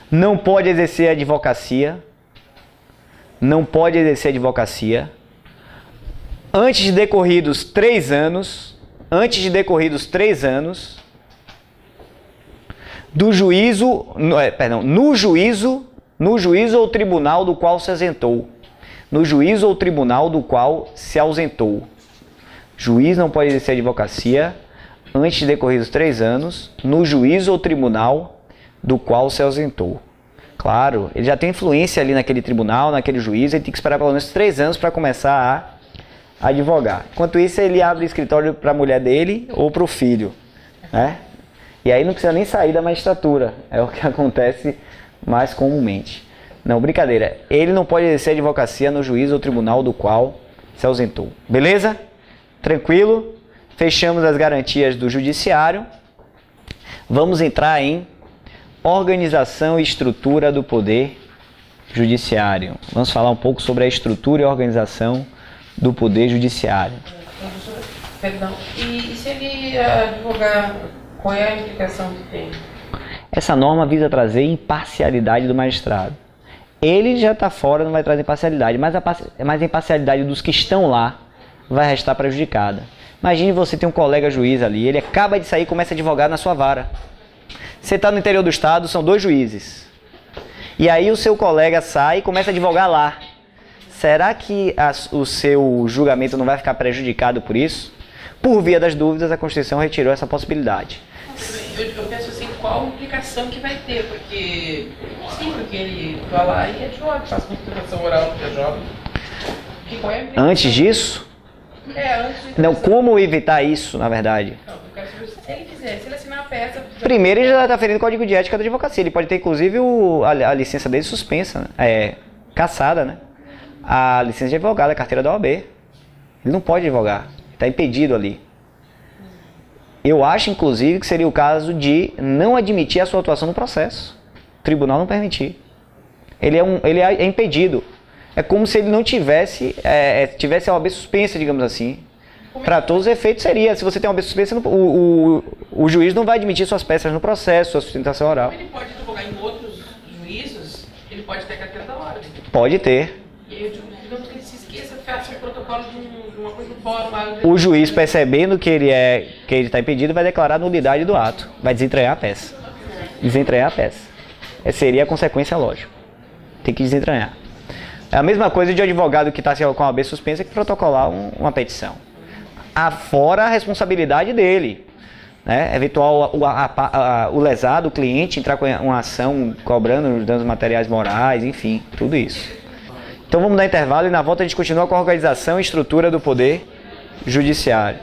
não pode exercer advocacia. Não pode exercer advocacia antes de decorridos 3 anos, do juízo, no juízo ou tribunal do qual se ausentou. No juízo ou tribunal do qual se ausentou. Juiz não pode exercer advocacia antes de decorridos 3 anos, no juízo ou tribunal do qual se ausentou. Claro, ele já tem influência ali naquele tribunal, naquele juiz, ele tem que esperar pelo menos 3 anos para começar a advogar. Enquanto isso, ele abre escritório para a mulher dele ou para o filho, né? E aí não precisa nem sair da magistratura, é o que acontece mais comumente. Não, brincadeira, ele não pode exercer advocacia no juiz ou tribunal do qual se ausentou. Beleza? Tranquilo? Fechamos as garantias do judiciário. Vamos entrar em organização e estrutura do poder judiciário. Vamos falar um pouco sobre a estrutura e organização do poder judiciário. Perdão. E se ele advogar, qual é a implicação que tem? Essa norma visa trazer imparcialidade do magistrado. Ele já está fora, não vai trazer imparcialidade, mas a imparcialidade dos que estão lá vai restar prejudicada. Imagine você ter um colega juiz ali, ele acaba de sair e começa a advogar na sua vara. Você está no interior do estado, são 2 juízes. E aí o seu colega sai e começa a advogar lá. Será que o seu julgamento não vai ficar prejudicado por isso? Por via das dúvidas, a Constituição retirou essa possibilidade. Eu penso assim, qual implicação que vai ter? Porque ele vai lá e advoga, faz constituição oral porque é jovem. Qual é a implicação? Antes disso? Antes não, como evitar isso, na verdade? Não, eu quero saber se ele fizer, se ele assinar a peça... Primeiro, ele já está ferindo o Código de Ética da Advocacia. Ele pode ter, inclusive, a licença dele suspensa, cassada, né? A licença de advogado, a carteira da OAB. Ele não pode advogar. Está impedido ali. Eu acho, inclusive, que seria o caso de não admitir a sua atuação no processo. O tribunal não permitir. Ele é impedido. É como se ele não tivesse a OAB suspensa, digamos assim. Para todos os efeitos seria, se você tem uma OAB suspensa, o juiz não vai admitir suas peças no processo, sua sustentação oral. Ele pode advogar em outros juízos, ele pode ter a carteira da ordem. Pode ter. E aí, digamos que ele se esqueça, faça um protocolo de uma coisa do fórum lá. O juiz, percebendo que ele está impedido, vai declarar a nulidade do ato. Vai desentranhar a peça. Desentranhar a peça. Essa seria a consequência lógica. Tem que desentranhar. É a mesma coisa de um advogado que está com a OAB suspensa que protocolar uma petição. Afora a responsabilidade dele. Né? Eventual o lesado, o cliente, entrar com uma ação cobrando os danos materiais morais, enfim, tudo isso. Então vamos dar intervalo e na volta a gente continua com a organização e estrutura do poder judiciário.